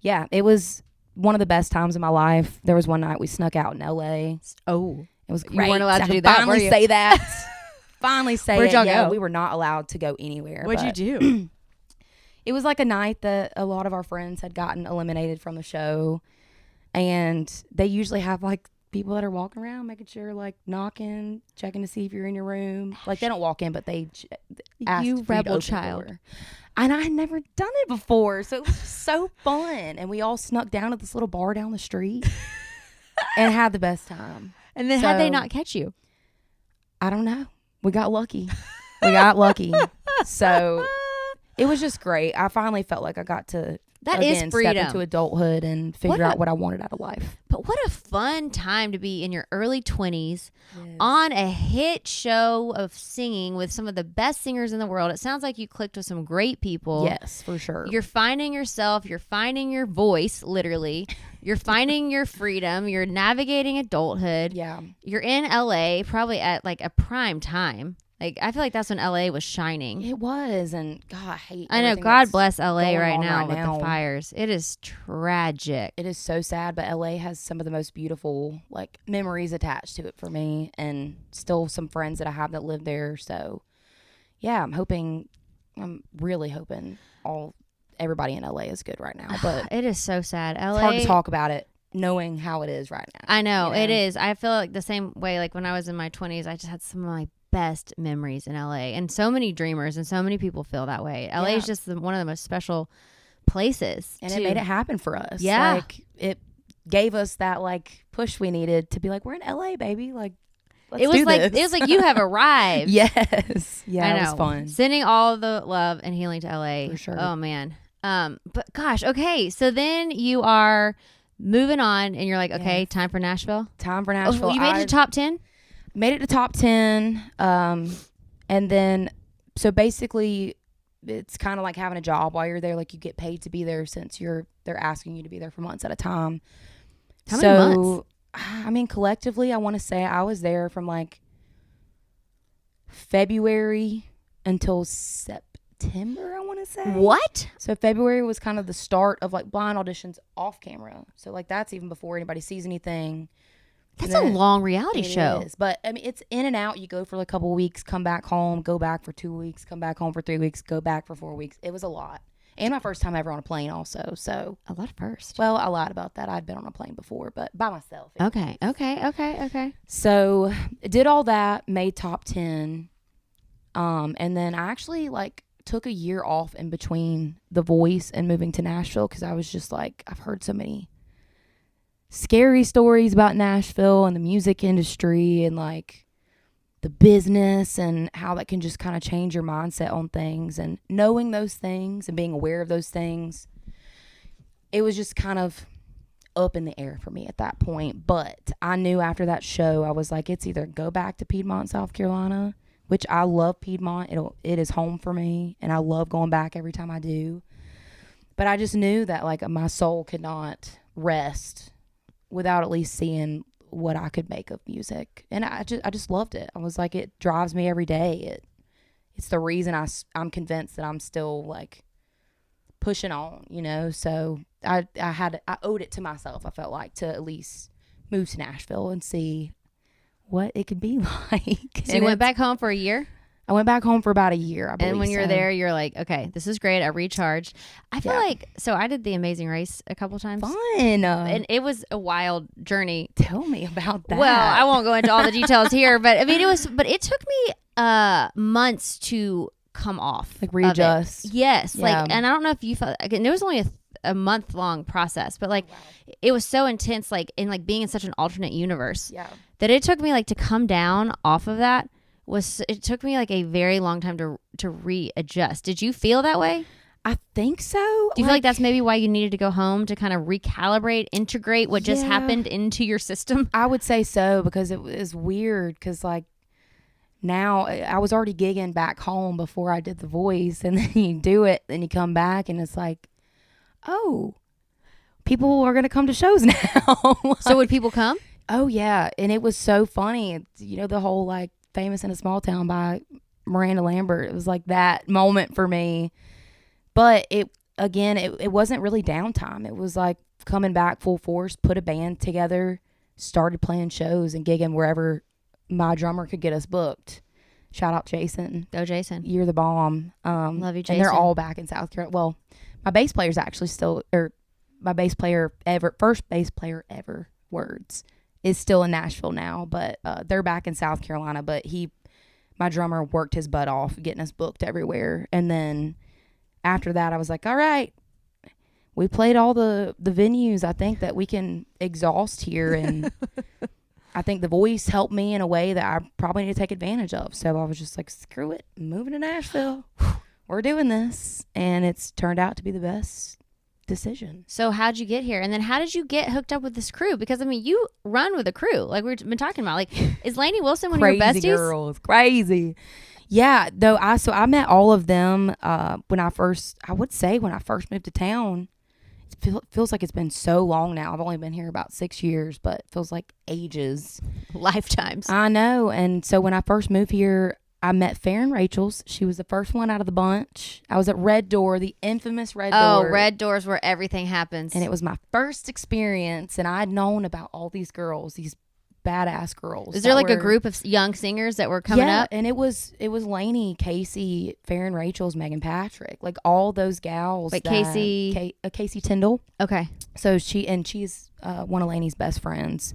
yeah, it was one of the best times of my life. There was one night we snuck out in LA. Oh. It was You great. weren't allowed So to I do can that, finally were you? say that. Finally say Where'd it. y'all Yeah, go? we were not allowed to go anywhere. What'd but you do? It was like a night that a lot of our friends had gotten eliminated from the show, and they usually have like people that are walking around making sure, like knocking, checking to see if you're in your room. Like they don't walk in, but they asked You for you to rebel open the child. door. And I had never done it before, so it was so fun. And we all snuck down to this little bar down the street and had the best time. And then how'd they So- not catch you? I don't know. We got lucky. We got lucky. So it was just great. I finally felt like I got to That is again, freedom. step into adulthood and figure out what I wanted out of life. But what a fun time to be in your early 20s on a hit show of singing with some of the best singers in the world. It sounds like you clicked with some great people. Yes, for sure. You're finding yourself. You're finding your voice, literally. You're finding your freedom. You're navigating adulthood. Yeah. You're in LA probably at like a prime time. Like I feel like that's when LA was shining. It was, and God, I hate. I know. everything God that's bless LA going right on now right with now. the fires. It is tragic. It is so sad, but LA has some of the most beautiful like memories attached to it for me, and still some friends that I have that live there. So, yeah, I'm really hoping everybody in LA is good right now. But It is so sad. LA. it's hard to talk about it knowing how it is right now. I know, you it is. I feel like the same way. Like when I was in my 20s, I just had some of my best memories in LA, and so many dreamers and so many people feel that way. LA is just one of the most special places, And it made it happen for us. Yeah. Like it gave us that like push we needed to be like, we're in LA, baby. Like let's it was do like this. it was like you have arrived. Yes. Yeah, I know. it was fun. Sending all the love and healing to LA. For sure. Oh man. But gosh, okay. So then you are moving on, and you're like, okay, Yes. time for Nashville. Time for Nashville. Oh, you made it to top 10. Made it to top 10. And then, so basically, it's kind of like having a job while you're there. Like you get paid to be there since they're asking you to be there for months at a time. How many months? I mean, collectively, I want to say I was there from like February until September, I want to say. What? So February was kind of the start of like blind auditions off camera. So like that's even before anybody sees anything. That's And a then long reality it show. is. But I mean, it's in and out. You go for like a couple of weeks, come back home, go back for 2 weeks, come back home for 3 weeks, go back for 4 weeks. It was a lot. And my first time ever on a plane also. So, A lot first. well, I lied about that. I'd been on a plane before, but by myself. Okay. So did all that, made top 10. And then I actually like took a year off in between The Voice and moving to Nashville because I was just like, I've heard so many scary stories about Nashville and the music industry and like the business and how that can just kind of change your mindset on things. And knowing those things and being aware of those things, it was just kind of up in the air for me at that point. But I knew after that show, I was like, it's either go back to Piedmont, South Carolina, which I love Piedmont. It is home for me, and I love going back every time I do. But I just knew that like my soul could not rest without at least seeing what I could make of music. And I just loved it. I was like, it drives me every day. It's the reason I'm convinced that I'm still like pushing on, you know? So I owed it to myself. I felt like to at least move to Nashville and see what it could be like. So you went back home for a year? I went back home for about a year, I believe. And when you're so. there, you're like, okay, this is great. I recharged. I feel Yeah. like, so I did the Amazing Race a couple times. Fun. And it was a wild journey. Tell me about that. Well, I won't go into all the details here, but I mean, it took me months to come off. Like of readjust. it. Yes. Yeah. Like, and I don't know if you felt, again, it was only a month long process, but like, it was so intense, like, in like being in such an alternate universe Yeah. that it took me like to come down off of that it took me like a very long time to readjust. Did you feel that way? I think so. Do you feel like that's maybe why you needed to go home to kind of recalibrate, integrate what just happened into your system? I would say so, because it was weird, because like now I was already gigging back home before I did The Voice, and then you do it and you come back and it's like, oh, people are going to come to shows now. So would people come? Oh yeah. And it was so funny. You know, the whole like Famous in a Small Town by Miranda Lambert. It was like that moment for me. But it wasn't really downtime. It was like coming back full force, put a band together, started playing shows and gigging wherever my drummer could get us booked. Shout out Jason. Go Jason. You're the bomb. Love you, Jason. And they're all back in South Carolina. Well, my bass player's actually still, or my bass player ever, first bass player ever, Words, is still in Nashville now, but they're back in South Carolina. But my drummer worked his butt off getting us booked everywhere. And then after that, I was like, all right, we played all the venues I think that we can exhaust here. And I think The Voice helped me in a way that I probably need to take advantage of. So I was just like, screw it, I'm moving to Nashville. We're doing this. And it's turned out to be the best decision. So how'd you get here? And then how did you get hooked up with this crew? Because I mean, you run with a crew, like we've been talking about. Like, is Lainey Wilson one of your besties? Crazy girls, crazy. Yeah, though I met all of them when I first moved to town. It feels like it's been so long now. I've only been here about 6 years, but it feels like ages. Lifetimes. I know. And so when I first moved here, I met Farron Rachel's. She was the first one out of the bunch. I was at Red Door, the infamous Red Door. Oh, Red Door's where everything happens. And it was my first experience, and I'd known about all these girls, these badass girls. Is there like a group of young singers that were coming up? And it was Lainey, Casey, Farron Rachel's, Megan Patrick, like all those gals. Like Casey Tyndall. Okay. So she's one of Lainey's best friends,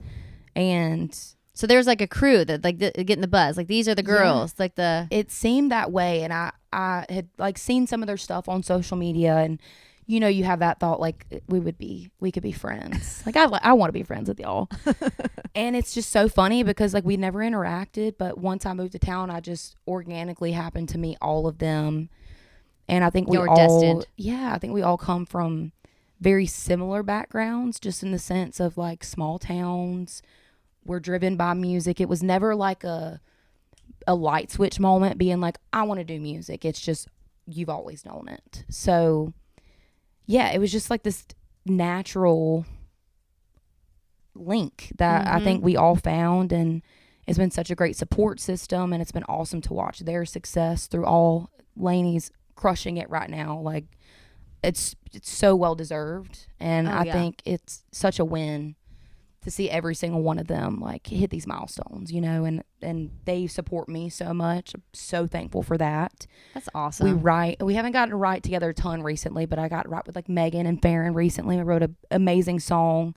and so there's like a crew that like getting the buzz. Like these are the girls. Yeah. Like it seemed that way, and I had like seen some of their stuff on social media, and you know, you have that thought like we could be friends. Like I want to be friends with y'all. And it's just so funny because like we never interacted, but once I moved to town, I just organically happened to meet all of them. And I think destined. Yeah, I think we all come from very similar backgrounds, just in the sense of like small towns. We're driven by music. It was never like a light switch moment being like, I want to do music. It's just, you've always known it. So yeah, it was just like this natural link that I think we all found, and it's been such a great support system, and it's been awesome to watch their success through all. Lainey's crushing it right now. Like it's so well deserved, and I think it's such a win to see every single one of them like hit these milestones, you know, and they support me so much. I'm so thankful for that. That's awesome. We haven't gotten to write together a ton recently, but I got to write with like Megan and Farron recently. I wrote an amazing song.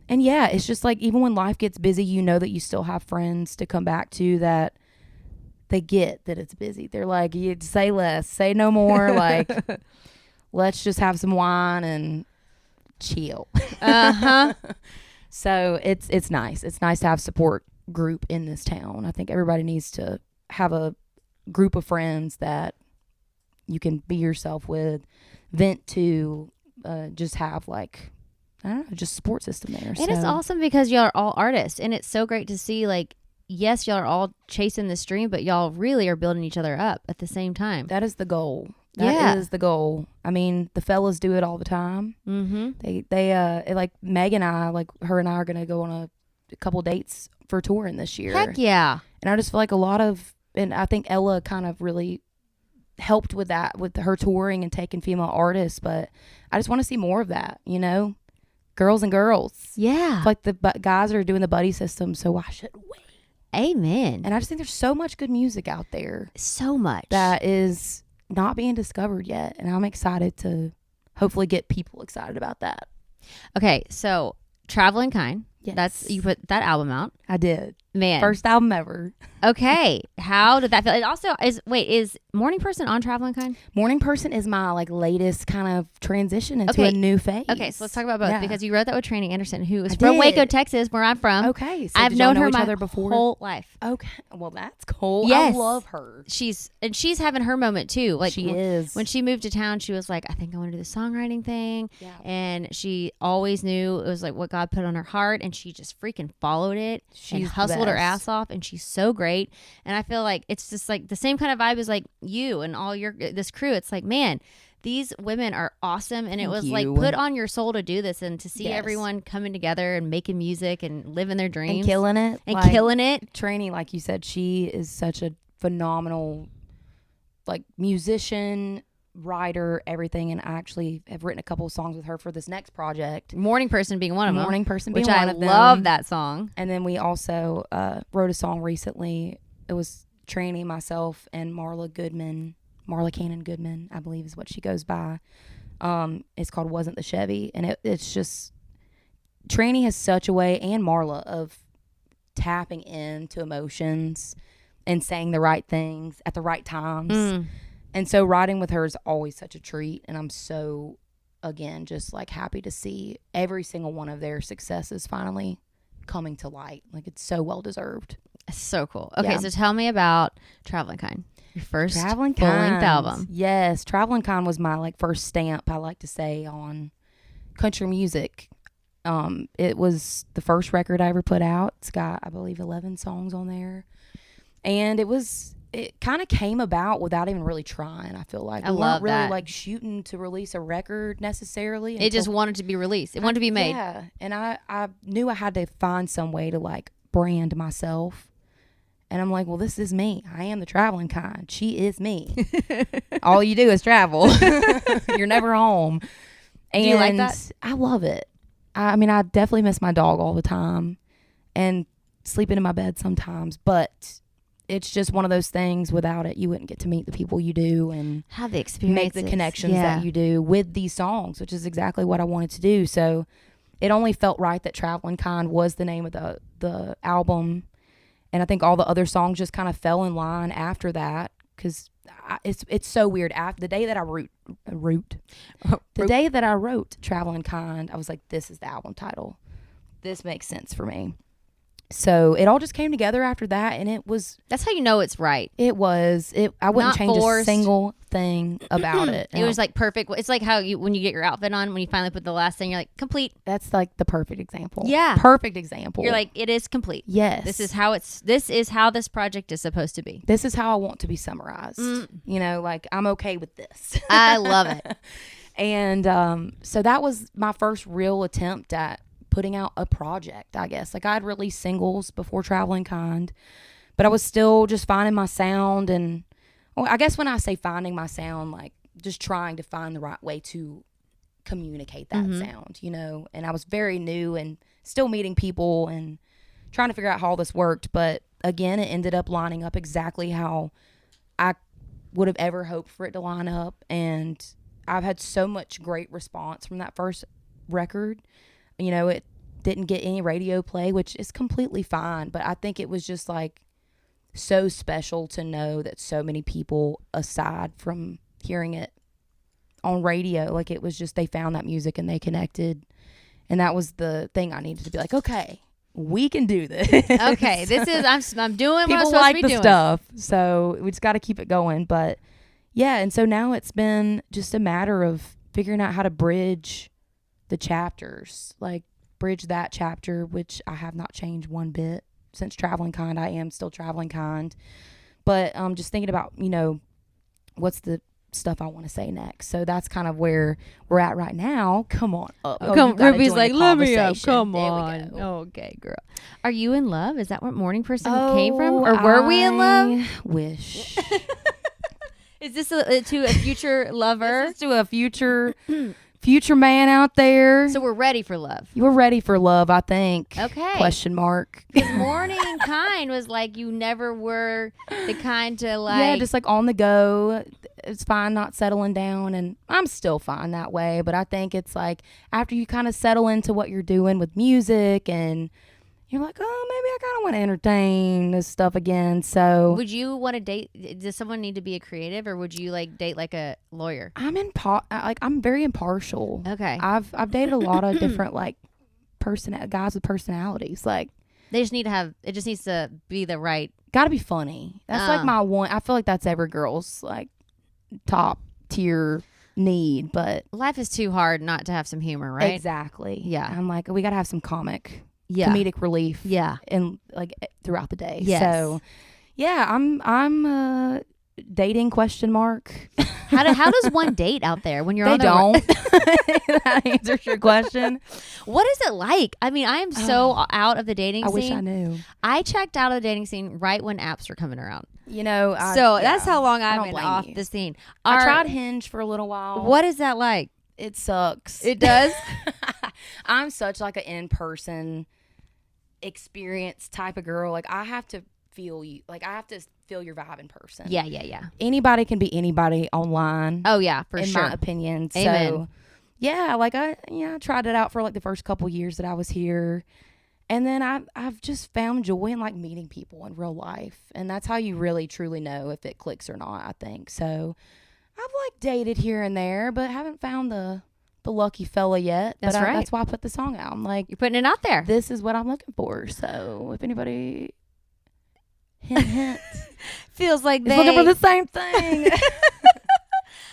And yeah, it's just like, even when life gets busy, you know that you still have friends to come back to, that they get that it's busy. They're like, you say less, say no more. Like, let's just have some wine and chill. So it's nice. It's nice to have support group in this town. I think everybody needs to have a group of friends that you can be yourself with, vent to, just have like, I don't know, just support system there. And it's awesome because y'all are all artists, and it's so great to see like, yes, y'all are all chasing this dream, but y'all really are building each other up at the same time. That is the goal. That is the goal. I mean, the fellas do it all the time. Mm-hmm. They like Meg and I, like her and I are going to go on a couple dates for touring this year. Heck yeah. And I just feel like and I think Ella kind of really helped with that, with her touring and taking female artists. But I just want to see more of that, you know? Girls and girls. Yeah. Like the guys are doing the buddy system, so why should we? Amen. And I just think there's so much good music out there. So much. That is not being discovered yet, and I'm excited to hopefully get people excited about that. Okay, so Traveling Kind. Yes. You put that album out. I did. Man. First album ever. Okay. How did that feel? It also is Morning Person on Traveling Kind? Morning Person is my like latest kind of transition into a new phase. Okay, so let's talk about both because you wrote that with Tranny Anderson, who is I from did. Waco, Texas, where I'm from. Okay, so I've did y'all known her each my other before? whole life. Okay, well that's cool. Yes. I love her. She's having her moment too. Like she is. When she moved to town, she was like, I think I want to do the songwriting thing. Yeah. And she always knew it was like what God put on her heart, and she just freaking followed it. She hustled her ass off, and she's so great. And I feel like it's just like the same kind of vibe as like you and all this crew. It's like, man, these women are awesome, and it was like put on your soul to do this, and to see everyone coming together and making music and living their dreams and killing it Tranny, like you said, she is such a phenomenal like musician, writer, everything. And I actually have written a couple of songs with her for this next project. Morning Person being one of them. Morning Person being one of them. Which I love that song. And then we also wrote a song recently. It was Tranny, myself, and Marla Cannon Goodman, I believe is what she goes by. It's called Wasn't the Chevy. And it's just, Tranny has such a way, and Marla, of tapping into emotions and saying the right things at the right times. And so writing with her is always such a treat. And I'm so, again, just like happy to see every single one of their successes finally coming to light. Like, it's so well deserved. So cool. Okay, so tell me about Traveling Kind, your first full-length album. Yes, Traveling Kind was my like first stamp, I like to say, on country music. It was the first record I ever put out. It's got, I believe, 11 songs on there, and it kind of came about without even really trying. I feel like we weren't really like shooting to release a record necessarily. It just wanted to be released. It wanted to be made. Yeah, and I knew I had to find some way to like brand myself. And I'm like, well, this is me. I am the traveling kind. She is me. All you do is travel. You're never home. And do you like that? I love it. I mean, I definitely miss my dog all the time and sleeping in my bed sometimes. But it's just one of those things. Without it, you wouldn't get to meet the people you do and have the experience, make the connections that you do with these songs, which is exactly what I wanted to do. So it only felt right that Traveling Kind was the name of the album. And I think all the other songs just kind of fell in line after that, because it's so weird. After the day that I day that I wrote Traveling Kind, I was like, this is the album title. This makes sense for me. So it all just came together after that, and that's how you know it's right. I wouldn't change a single thing about it. It was like perfect. It's like how when you get your outfit on, when you finally put the last thing, you're like, complete. That's like the perfect example. Yeah. Perfect example. You're like, it is complete. Yes. This is how this project is supposed to be. This is how I want to be summarized. You know, like, I'm okay with this. I love it. And so that was my first real attempt at putting out a project, I guess. Like, I'd released singles before Traveling Kind, but I was still just finding my sound. And I guess when I say finding my sound, like just trying to find the right way to communicate that sound, you know. And I was very new and still meeting people and trying to figure out how all this worked. But again, it ended up lining up exactly how I would have ever hoped for it to line up. And I've had so much great response from that first record. You know, it didn't get any radio play, which is completely fine. But I think it was just like so special to know that so many people, aside from hearing it on radio, like, it was just, they found that music and they connected. And that was the thing I needed to be like, okay, we can do this. Okay, this is, I'm doing what I'm supposed like to be the doing. Stuff. So we just got to keep it going. But yeah, and so now it's been just a matter of figuring out how to bridge the chapters, like bridge that chapter, which I have not changed one bit since Traveling Kind. I am still Traveling Kind, but just thinking about, you know, what's the stuff I want to say next. So that's kind of where we're at right now. Come on up. Ruby's like, let me up. Come on. Okay, girl. Are you in love? Is that where Morning Person came from? Or were we in love? Wish. Is this to a future lover? This is to a future man out there. So we're ready for love. You were ready for love, I think. Okay. Question mark. Morning Kind was like, you never were the kind to like. Yeah, just like on the go. It's fine not settling down, and I'm still fine that way. But I think it's like after you kind of settle into what you're doing with music and you're like, oh, maybe I kind of want to entertain this stuff again. So Would you want to date? Does someone need to be a creative, or would you like date like a lawyer? I'm very impartial. Okay. I've dated a lot of different like guys with personalities. Like, They just need to have. It just needs to be the right. got to be funny. That's like my one. I feel like that's every girl's like top tier need. But Life is too hard not to have some humor, right? exactly. Yeah. I'm like, we got to have some Yeah. comedic relief. Yeah. And like throughout the day. Yes. So yeah, I'm dating ? How does one date out there when you're They on the don't. That answers your question. What is it like? I mean, I am so out of the dating I scene. wish I knew. I checked out of the dating scene right when apps were coming around. You know, That's how long I I've don't been blame off you. the scene. I tried Hinge for a little while. What is that like? It sucks. It does? I'm such like an in-person experience type of girl. Like I have to feel you. Like I have to feel your vibe in person. Yeah. Anybody can be anybody online. Oh yeah, for in sure. my opinion. Amen. So yeah, like I tried it out for like the first couple years that I was here. And then I've just found joy in like meeting people in real life. And that's how you really truly know if it clicks or not, I think. So I've like dated here and there, but haven't found the lucky fella yet. That's right. That's why I put the song out. I'm like, You're putting it out there. this is what I'm looking for. So if anybody hint Feels like is looking for the same thing.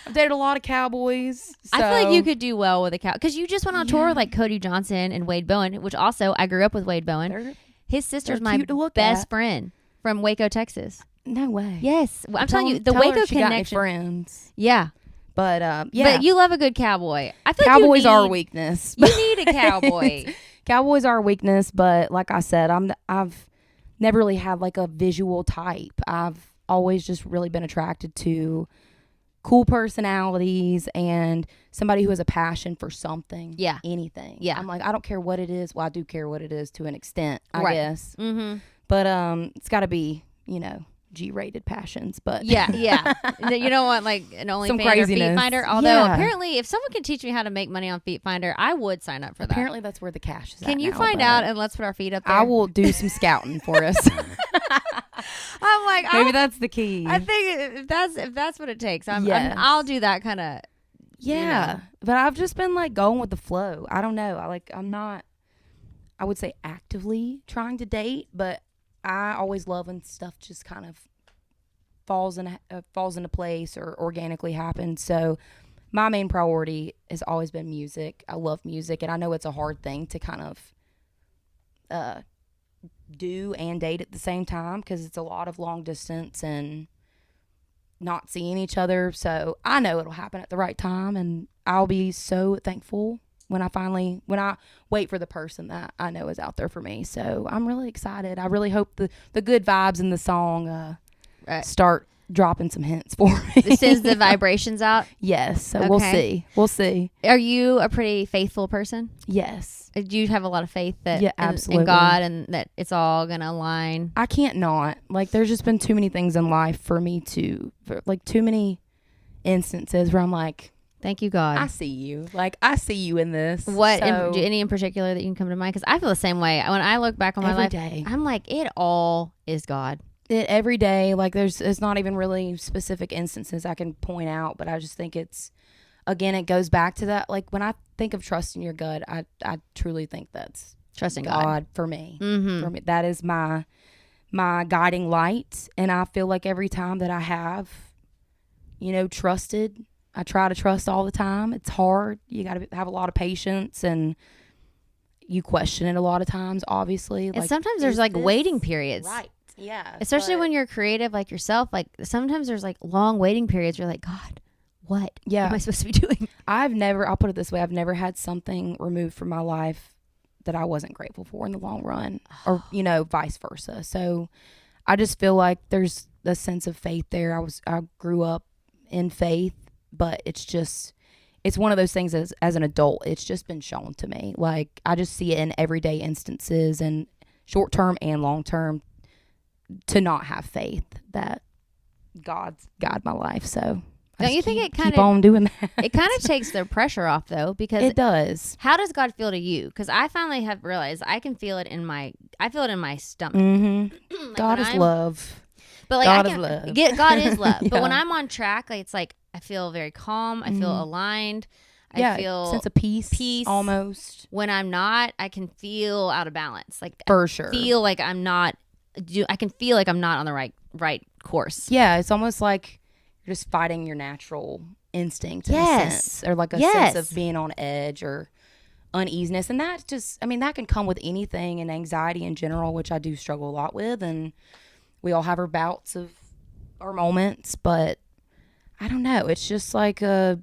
I've dated a lot of cowboys. I feel like you could do well with a cow because you just went on tour with like Cody Johnson and Wade Bowen, which also I grew up with Wade Bowen. His sister's my cute to look best at. friend from Waco, Texas. No way. Yes, I'm telling you, the tell her Waco she got any connection. friends. Yeah, But yeah, but you love a good cowboy. I feel cowboys like are a weakness. You need a cowboy. Cowboys are a weakness, but like I said, I've never really had like a visual type. I've always just really been attracted to cool personalities and somebody who has a passion for something. Yeah. Anything. Yeah. I'm like, I don't care what it is. Well, I do care what it is to an extent, I Right. guess. Mm-hmm. But it's got to be, G-rated passions. But Yeah. You don't want like an Some OnlyFans or Feet craziness. Finder. Although Yeah. apparently, if someone can teach me how to make money on Feet Finder, I would sign up for that. apparently that's where the cash is at Can you now, find but out and let's put our feet up there? I will do some scouting for us. I'm like, Maybe that's the key. I think if that's what it takes, Yes. I'll do that kind of. Yeah, but I've just been like going with the flow. I don't know. I'm not, I would say actively trying to date, but I always love when stuff just kind of falls into place or organically happens. So my main priority has always been music. I love music, and I know it's a hard thing to kind of do and date at the same time because it's a lot of long distance and not seeing each other. So I know it'll happen at the right time, and I'll be so thankful when I wait for the person that I know is out there for me. So I'm really excited. I really hope the good vibes in the song start dropping some hints for me. It sends the vibrations out. Yes. So Okay. We'll see. Are you a pretty faithful person? Yes. Do you have a lot of faith that absolutely. in God and that it's all gonna align? I can't not. Like, there's just been too many things in life for me too many instances where I'm like, Thank you, God. I see you. Like, I see you in this. What So, any in particular that you can come to mind? Because I feel the same way. When I look back on my every life, day. I'm like, it all is God. Every day, like it's not even really specific instances I can point out, but I just think it goes back to that. Like, when I think of trusting your gut, I truly think that's Trusting God. for me. Mm-hmm. For me, that is my guiding light. And I feel like every time that I have, trusted, I try to trust all the time. It's hard. You got to have a lot of patience, and you question it a lot of times, obviously. And like, sometimes there's like waiting periods. right. Yeah. Especially when you're creative like yourself. Like sometimes there's like long waiting periods. You're like, God, what am I supposed to be doing? I'll put it this way. I've never had something removed from my life that I wasn't grateful for in the long run, or, vice versa. So I just feel like there's a sense of faith there. I grew up in faith, but it's one of those things as an adult, it's just been shown to me. Like, I just see it in everyday instances, and short term and long term, to not have faith that God's guide my life. So Don't you think it keep on doing that? It kind of takes the pressure off though, because it does. How does God feel to you? Because I finally have realized I can feel it in my stomach. Mm-hmm. Like God is love. But like God I is can love. get God is love. Yeah. But when I'm on track, like it's like I feel very calm. I feel aligned. I feel sense of peace almost. When I'm not, I can feel out of balance. Like for sure. Feel like I'm not. I can feel like I'm not on the right course. Yeah, it's almost like you're just fighting your natural instinct in a sense, or like a sense of being on edge or uneasiness. And that just, I mean, that can come with anything, and anxiety in general, which I do struggle a lot with. And we all have our bouts of our moments, but I don't know. It's just like a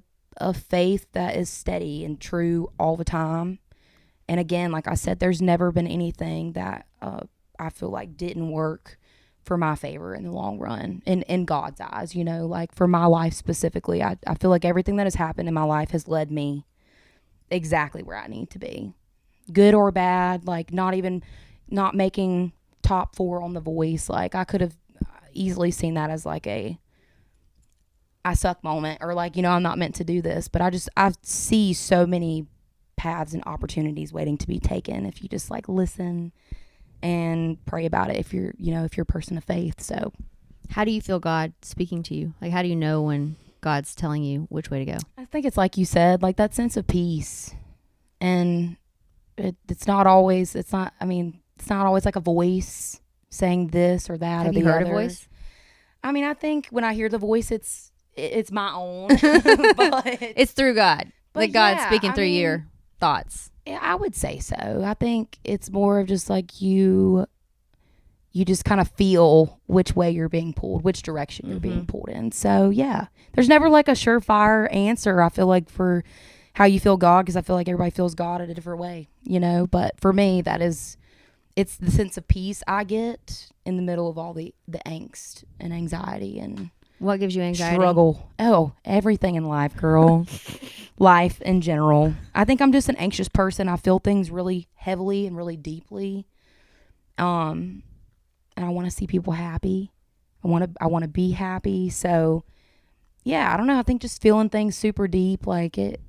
faith that is steady and true all the time. And again, like I said, there's never been anything that I feel like didn't work for my favor in the long run, in God's eyes, you know, like for my life specifically. I feel like everything that has happened in my life has led me exactly where I need to be, good or bad. Like not making top 4 on The Voice. Like I could have easily seen that as like I suck moment, or like, you know, I'm not meant to do this. But I see so many paths and opportunities waiting to be taken if you just like listen and pray about it, if you're a person of faith. So how do you feel God speaking to you? Like, how do you know when God's telling you which way to go? I think it's like you said, like that sense of peace. And it's not always like a voice saying this or that. Have or you heard a voice? I mean, I think when I hear the voice, it's my own. But it's through God. Like God's speaking through your thoughts. Yeah, I would say so. I think it's more of just like you just kind of feel which way you're being pulled, which direction you're being pulled in. So yeah, there's never like a surefire answer, I feel like, for how you feel God, because I feel like everybody feels God in a different way, you know. But for me, it's the sense of peace I get in the middle of all the angst and anxiety and what gives you anxiety? Struggle. Oh, everything in life, girl. Life in general. I think I'm just an anxious person. I feel things really heavily and really deeply. And I want to see people happy. I want to be happy. So, yeah, I don't know. I think just feeling things super deep, like it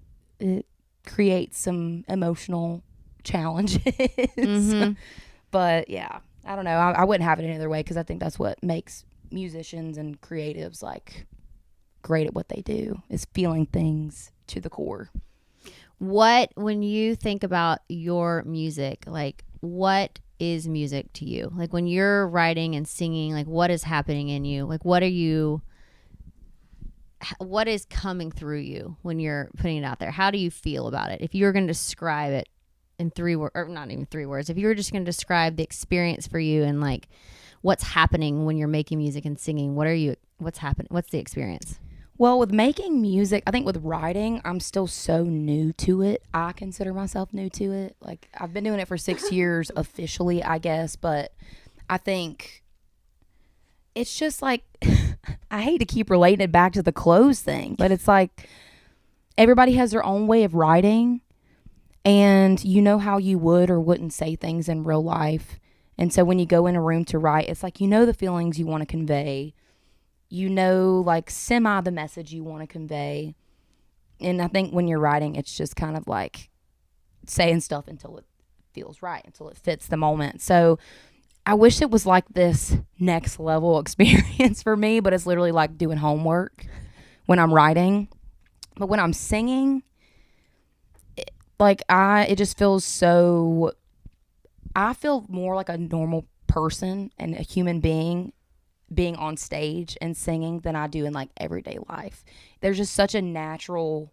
creates some emotional challenges. But yeah, I don't know. I wouldn't have it any other way, because I think that's what makes musicians and creatives like great at what they do, is feeling things to the core. When you think about your music, like what is music to you? Like when you're writing and singing, like what is happening in you? Like what is coming through you when you're putting it out there? How do you feel about it? If you were going to describe it in 3 words, or not even 3 words, if you were just going to describe the experience for you and like what's happening when you're making music and singing, what's happening? What's the experience? Well, with making music, I think with writing, I'm still so new to it. I consider myself new to it. Like I've been doing it for 6 years officially, I guess, but I think it's just like, I hate to keep relating it back to the clothes thing, but it's like everybody has their own way of writing, and you know how you would or wouldn't say things in real life. And so when you go in a room to write, it's like, you know, the feelings you want to convey, you know, like semi the message you want to convey. And I think when you're writing, it's just kind of like saying stuff until it feels right, until it fits the moment. So I wish it was like this next level experience for me, but it's literally like doing homework when I'm writing. But when I'm singing, it just feels so, I feel more like a normal person and a human being on stage and singing than I do in like everyday life. There's just such a natural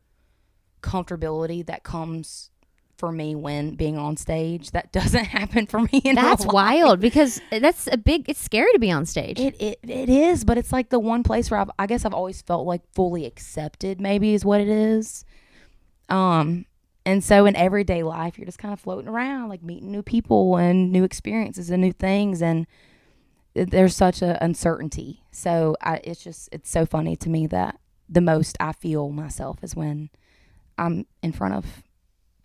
comfortability that comes for me when being on stage that doesn't happen for me in That's real life. wild, because it's scary to be on stage. It is, but it's like the one place where I guess I've always felt like fully accepted, maybe is what it is. And so in everyday life, you're just kind of floating around, like meeting new people and new experiences and new things. And there's such an uncertainty. So it's so funny to me that the most I feel myself is when I'm in front of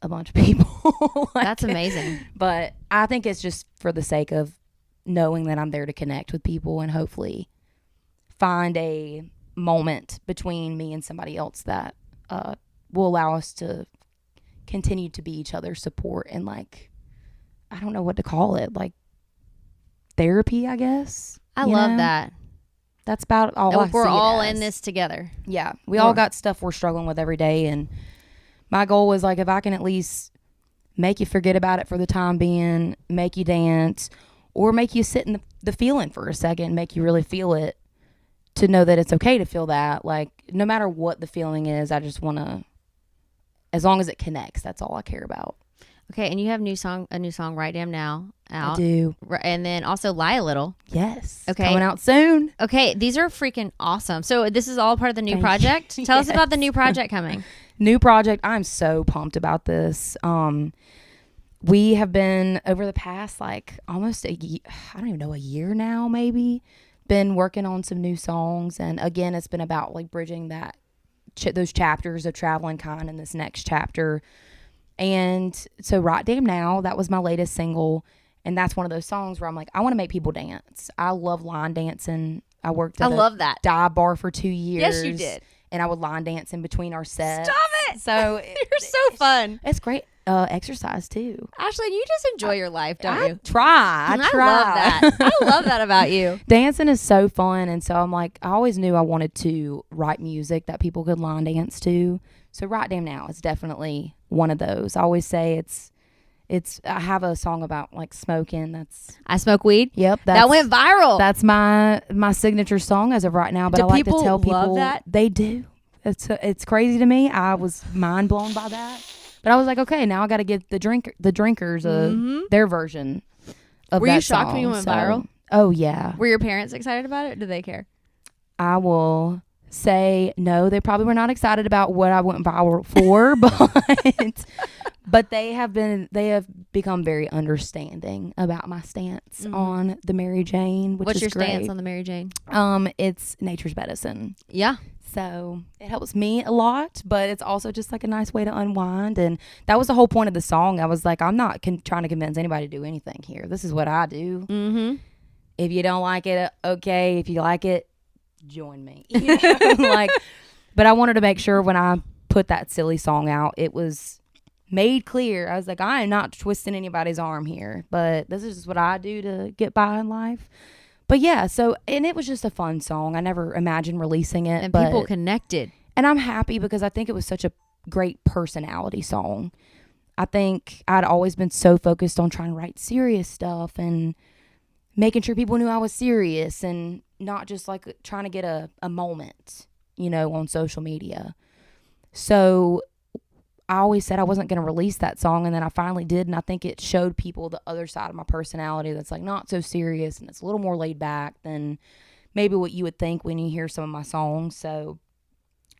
a bunch of people. That's amazing. But I think it's just for the sake of knowing that I'm there to connect with people and hopefully find a moment between me and somebody else that will allow us to continue to be each other's support and like, I don't know what to call it, like therapy, I guess. I love that. That's about all I see we're all it as. in this together. Yeah. We all got stuff we're struggling with every day. And my goal was like, if I can at least make you forget about it for the time being, make you dance, or make you sit in the feeling for a second, make you really feel it, to know that it's okay to feel that. Like, no matter what the feeling is, I just want to, as long as it connects, that's all I care about. Okay, and you have a new song, Right Damn Now, out. I do. And then also Lie a Little. Yes. Okay. Coming out soon. Okay, these are freaking awesome. So this is all part of the new project? Tell us about the new project coming. New project. I'm so pumped about this. We have been, over the past like almost I don't even know, a year now maybe, been working on some new songs. And again, it's been about like bridging that those chapters of Traveling Kind in this next chapter. And so Right Damn Now, that was my latest single. And that's one of those songs where I'm like, I want to make people dance. I love line dancing. I worked at a dive bar for 2 years. Yes, you did. And I would line dance in between our sets. Stop it! So You're so fun. It's great exercise too. Ashley, you just enjoy your life, don't you? I try. I love that. I love that about you. Dancing is so fun. And so I'm like, I always knew I wanted to write music that people could line dance to. So Right Damn Now is definitely one of those. I always say I have a song about like smoking. I smoke weed. Yep. That went viral. That's my signature song as of right now. But I like to tell people love that? They do. It's crazy to me. I was mind blown by that. But I was like, okay, now I got to give the drinkers their version of Were that you shocked song. when you went viral? Oh yeah. Were your parents excited about it? Did they care? I will say no. They probably were not excited about what I went viral for, but they have become very understanding about my stance on the Mary Jane. What's your stance on the Mary Jane? It's nature's medicine. Yeah. So it helps me a lot, but it's also just like a nice way to unwind. And that was the whole point of the song. I was like, I'm not trying to convince anybody to do anything here. This is what I do. Mm-hmm. If you don't like it, okay. If you like it, join me. You know? But I wanted to make sure when I put that silly song out, it was made clear. I was like, I am not twisting anybody's arm here, but this is just what I do to get by in life. But yeah, and it was just a fun song. I never imagined releasing it. And people connected. And I'm happy because I think it was such a great personality song. I think I'd always been so focused on trying to write serious stuff and making sure people knew I was serious and not just like trying to get a moment, on social media. So I always said I wasn't going to release that song, and then I finally did, and I think it showed people the other side of my personality that's like not so serious, and it's a little more laid back than maybe what you would think when you hear some of my songs. So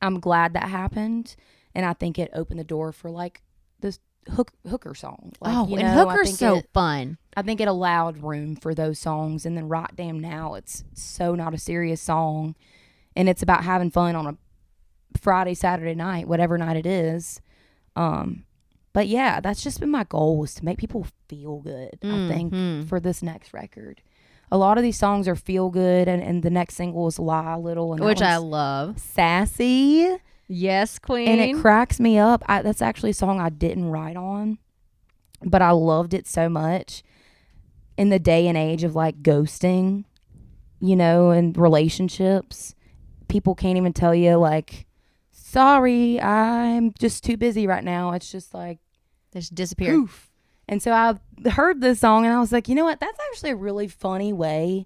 I'm glad that happened, and I think it opened the door for like this hooker song. And hooker's so fun. I think it allowed room for those songs, and then Right Damn Now, it's so not a serious song, and it's about having fun on a Friday, Saturday night, whatever night it is. But yeah, that's just been my goal, was to make people feel good. I think for this next record, a lot of these songs are feel good, and the next single is Lie a Little, and which I love. Sassy. Yes, queen. And it cracks me up. That's actually a song I didn't write on, but I loved it so much in the day and age of like ghosting, and relationships. People can't even tell you like, sorry, I'm just too busy right now. It's just like, they just disappeared. Oof. And so I heard this song and I was like, you know what? That's actually a really funny way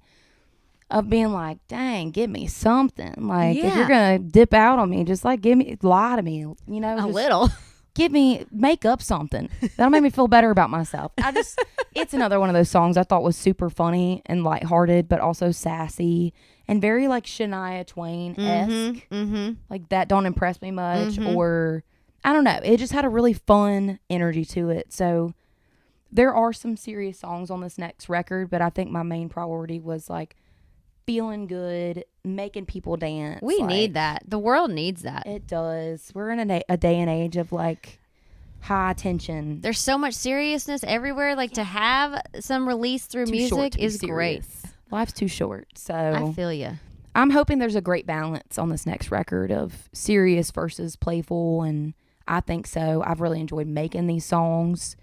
of being like, dang, give me something. Like, if you're going to dip out on me, just like lie to me, A little. Make up something. That'll make me feel better about myself. It's another one of those songs I thought was super funny and lighthearted, but also sassy and very like Shania Twain-esque. Like that don't impress me much, or I don't know. It just had a really fun energy to it. So there are some serious songs on this next record, but I think my main priority was like feeling good, making people dance. We need that. The world needs that. It does. We're in a day and age of like high tension. There's so much seriousness everywhere. Like to have some release through music is great. Life's too short. So I feel you. I'm hoping there's a great balance on this next record of serious versus playful, and I think so. I've really enjoyed making these songs.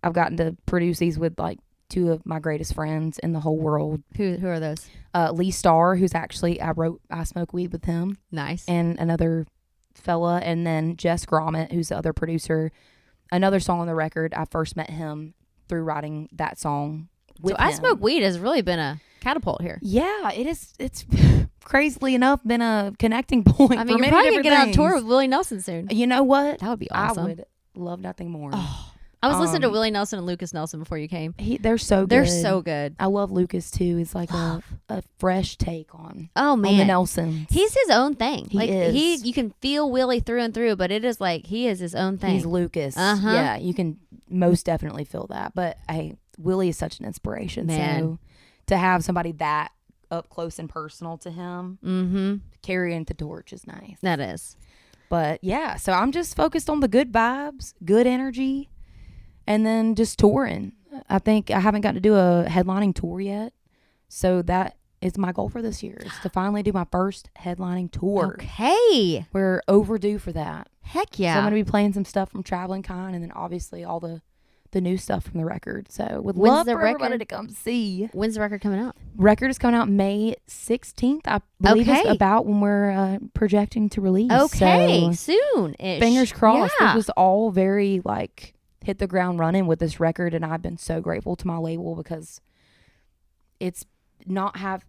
I've gotten to produce these with like two of my greatest friends in the whole world. Who are those? Lee Starr, who's actually, I Smoke Weed with him. Nice. And another fella, and then Jess Gromit, who's the other producer. Another song on the record, I first met him through writing that song with So I him. Smoke Weed has really been a catapult here. Yeah, it is. It's crazily enough been a connecting point. I mean, for you're many probably going to different get on things. tour with Willie Nelson soon. You know what? That would be awesome. I would love nothing more. Oh, I was listening to Willie Nelson and Lucas Nelson before you came. They're so good. They're so good. I love Lucas too. He's like a fresh take on Oh man, on the Nelsons. he's his own thing. He like is. you can feel Willie through and through, but it is like he is his own thing. He's Lucas. Uh-huh. Yeah, you can most definitely feel that. But Willie is such an inspiration. Man. So to have somebody that up close and personal to him, carrying the torch is nice. That is. But yeah, so I'm just focused on the good vibes, good energy, and then just touring. I think I haven't got to do a headlining tour yet. So that is my goal for this year, is to finally do my first headlining tour. Okay. We're overdue for that. Heck yeah. So I'm going to be playing some stuff from Traveling Kind, and then obviously all the new stuff from the record. So would When's love the for everybody record? to come see. When's the record coming out? Record is coming out May 16th. I believe Okay. it's about when we're projecting to release. Okay, So soon-ish. fingers crossed. Yeah. This was all very like hit the ground running with this record, and I've been so grateful to my label because it's not had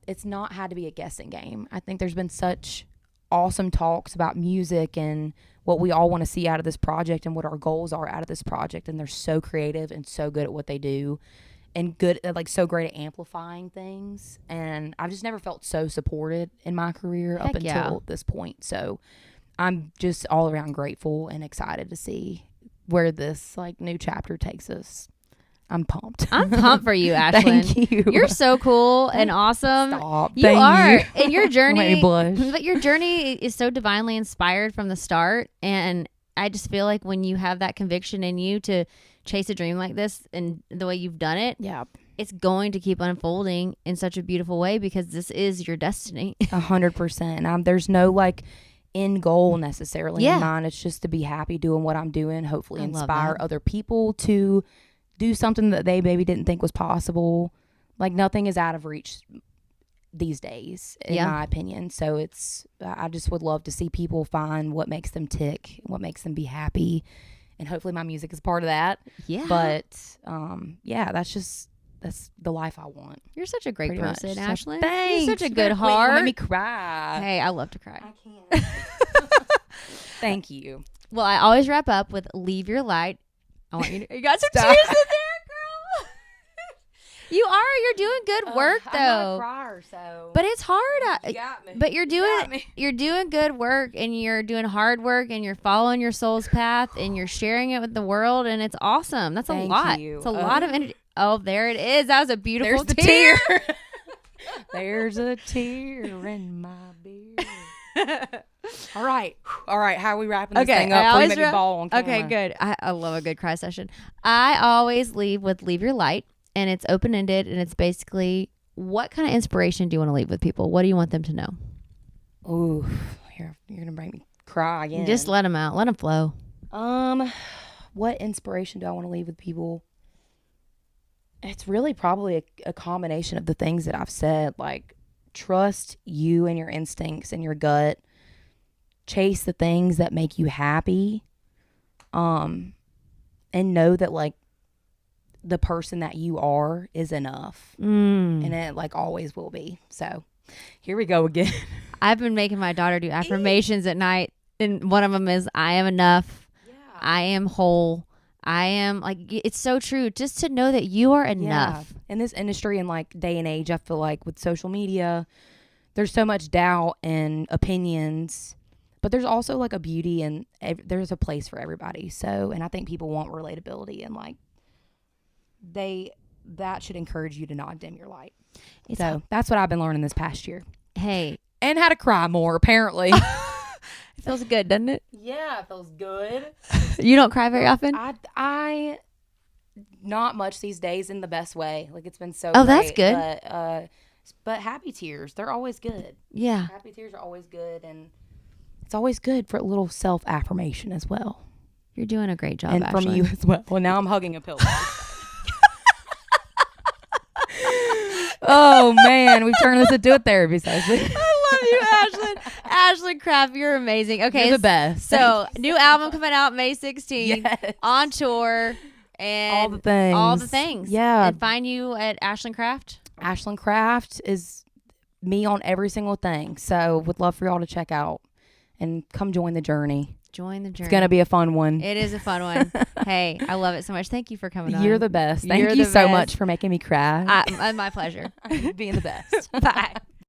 to be a guessing game. I think there's been such awesome talks about music and what we all want to see out of this project and what our goals are out of this project, and they're so creative and so good at what they do and good like so great at amplifying things, and I've just never felt so supported in my career up Heck until yeah. this point. So I'm just all around grateful and excited to see where this like new chapter takes us. I'm pumped. I'm pumped for you, Ashland. Thank you. You're so cool and awesome. Stop. You Thank are. you. And your Make journey, me blush. but your journey is so divinely inspired from the start. And I just feel like when you have that conviction in you to chase a dream like this and the way you've done it, Yeah, it's going to keep unfolding in such a beautiful way because this is your destiny. 100%. There's no like end goal necessarily Yeah. in mind. It's just to be happy doing what I'm doing. Hopefully I love inspire that. other people to do something that they maybe didn't think was possible. Like nothing is out of reach these days, in Yeah. my opinion. So I just would love to see people find what makes them tick, what makes them be happy. And hopefully my music is part of that. Yeah. But yeah, that's the life I want. You're such a great Pretty much. person, So Ashland. thanks. You're such a You good better quit. You heart. made me cry. Hey, I love to cry. I can't. Thank you. Well, I always wrap up with leave your light. I want you to. You got some Stop. tears in there, girl. You are. You're doing good work I'm not a though. crier, so. But it's hard. You got me. But you're You got doing me. you're doing good work and you're doing hard work and you're following your soul's path and you're sharing it with the world and it's awesome. That's a Thank lot. you. It's a lot of energy. Oh, there it is. That was a beautiful There's the tear. tear. There's a tear in my beer. All right. How are we wrapping this thing up? I Before you always make me bawl on Okay, camera? good. I love a good cry session. I always leave with leave your light, and it's open ended, and it's basically what kind of inspiration do you want to leave with people? What do you want them to know? Ooh, you're gonna make me cry again. Just let them out. Let them flow. What inspiration do I want to leave with people? It's really probably a combination of the things that I've said, like trust you and your instincts and your gut. Chase the things that make you happy. And know that like the person that you are is enough. And it like always will be. So here we go again. I've been making my daughter do affirmations at night, and one of them is I am enough. Yeah. I am whole. I am like, it's so true. Just to know that you are enough. Yeah. In this industry and like day and age, I feel like with social media, there's so much doubt and opinions, but there's also like a beauty and there's a place for everybody. So, and I think people want relatability and like that should encourage you to not dim your light. It's So that's what I've been learning this past year. Hey, And how to cry more, apparently. it feels good, doesn't it? Yeah, it feels good. You don't cry very often? I not much these days in the best way. Like it's been so Oh, that's great, good. But But happy tears, they're always good. Yeah. Happy tears are always good, and it's always good for a little self-affirmation as well. You're doing a great job, And from Ashland. you as well. Well, now I'm hugging a pillow. Oh, man. We've turned this into a therapy session. I love you, Ashland. Ashland Craft, you're amazing. Okay. You're the best. So, new album coming out May 16th. Yes. On tour. And All the things. All the things. Yeah. And find you at Ashland Craft. Ashland Craft is me on every single thing. So would love for y'all to check out and come join the journey. Join the journey. It's going to be a fun one. It is a fun one. Hey, I love it so much. Thank you for coming on. You're the best. Thank You're you the so best. much for making me cry. My pleasure. Being the best. Bye.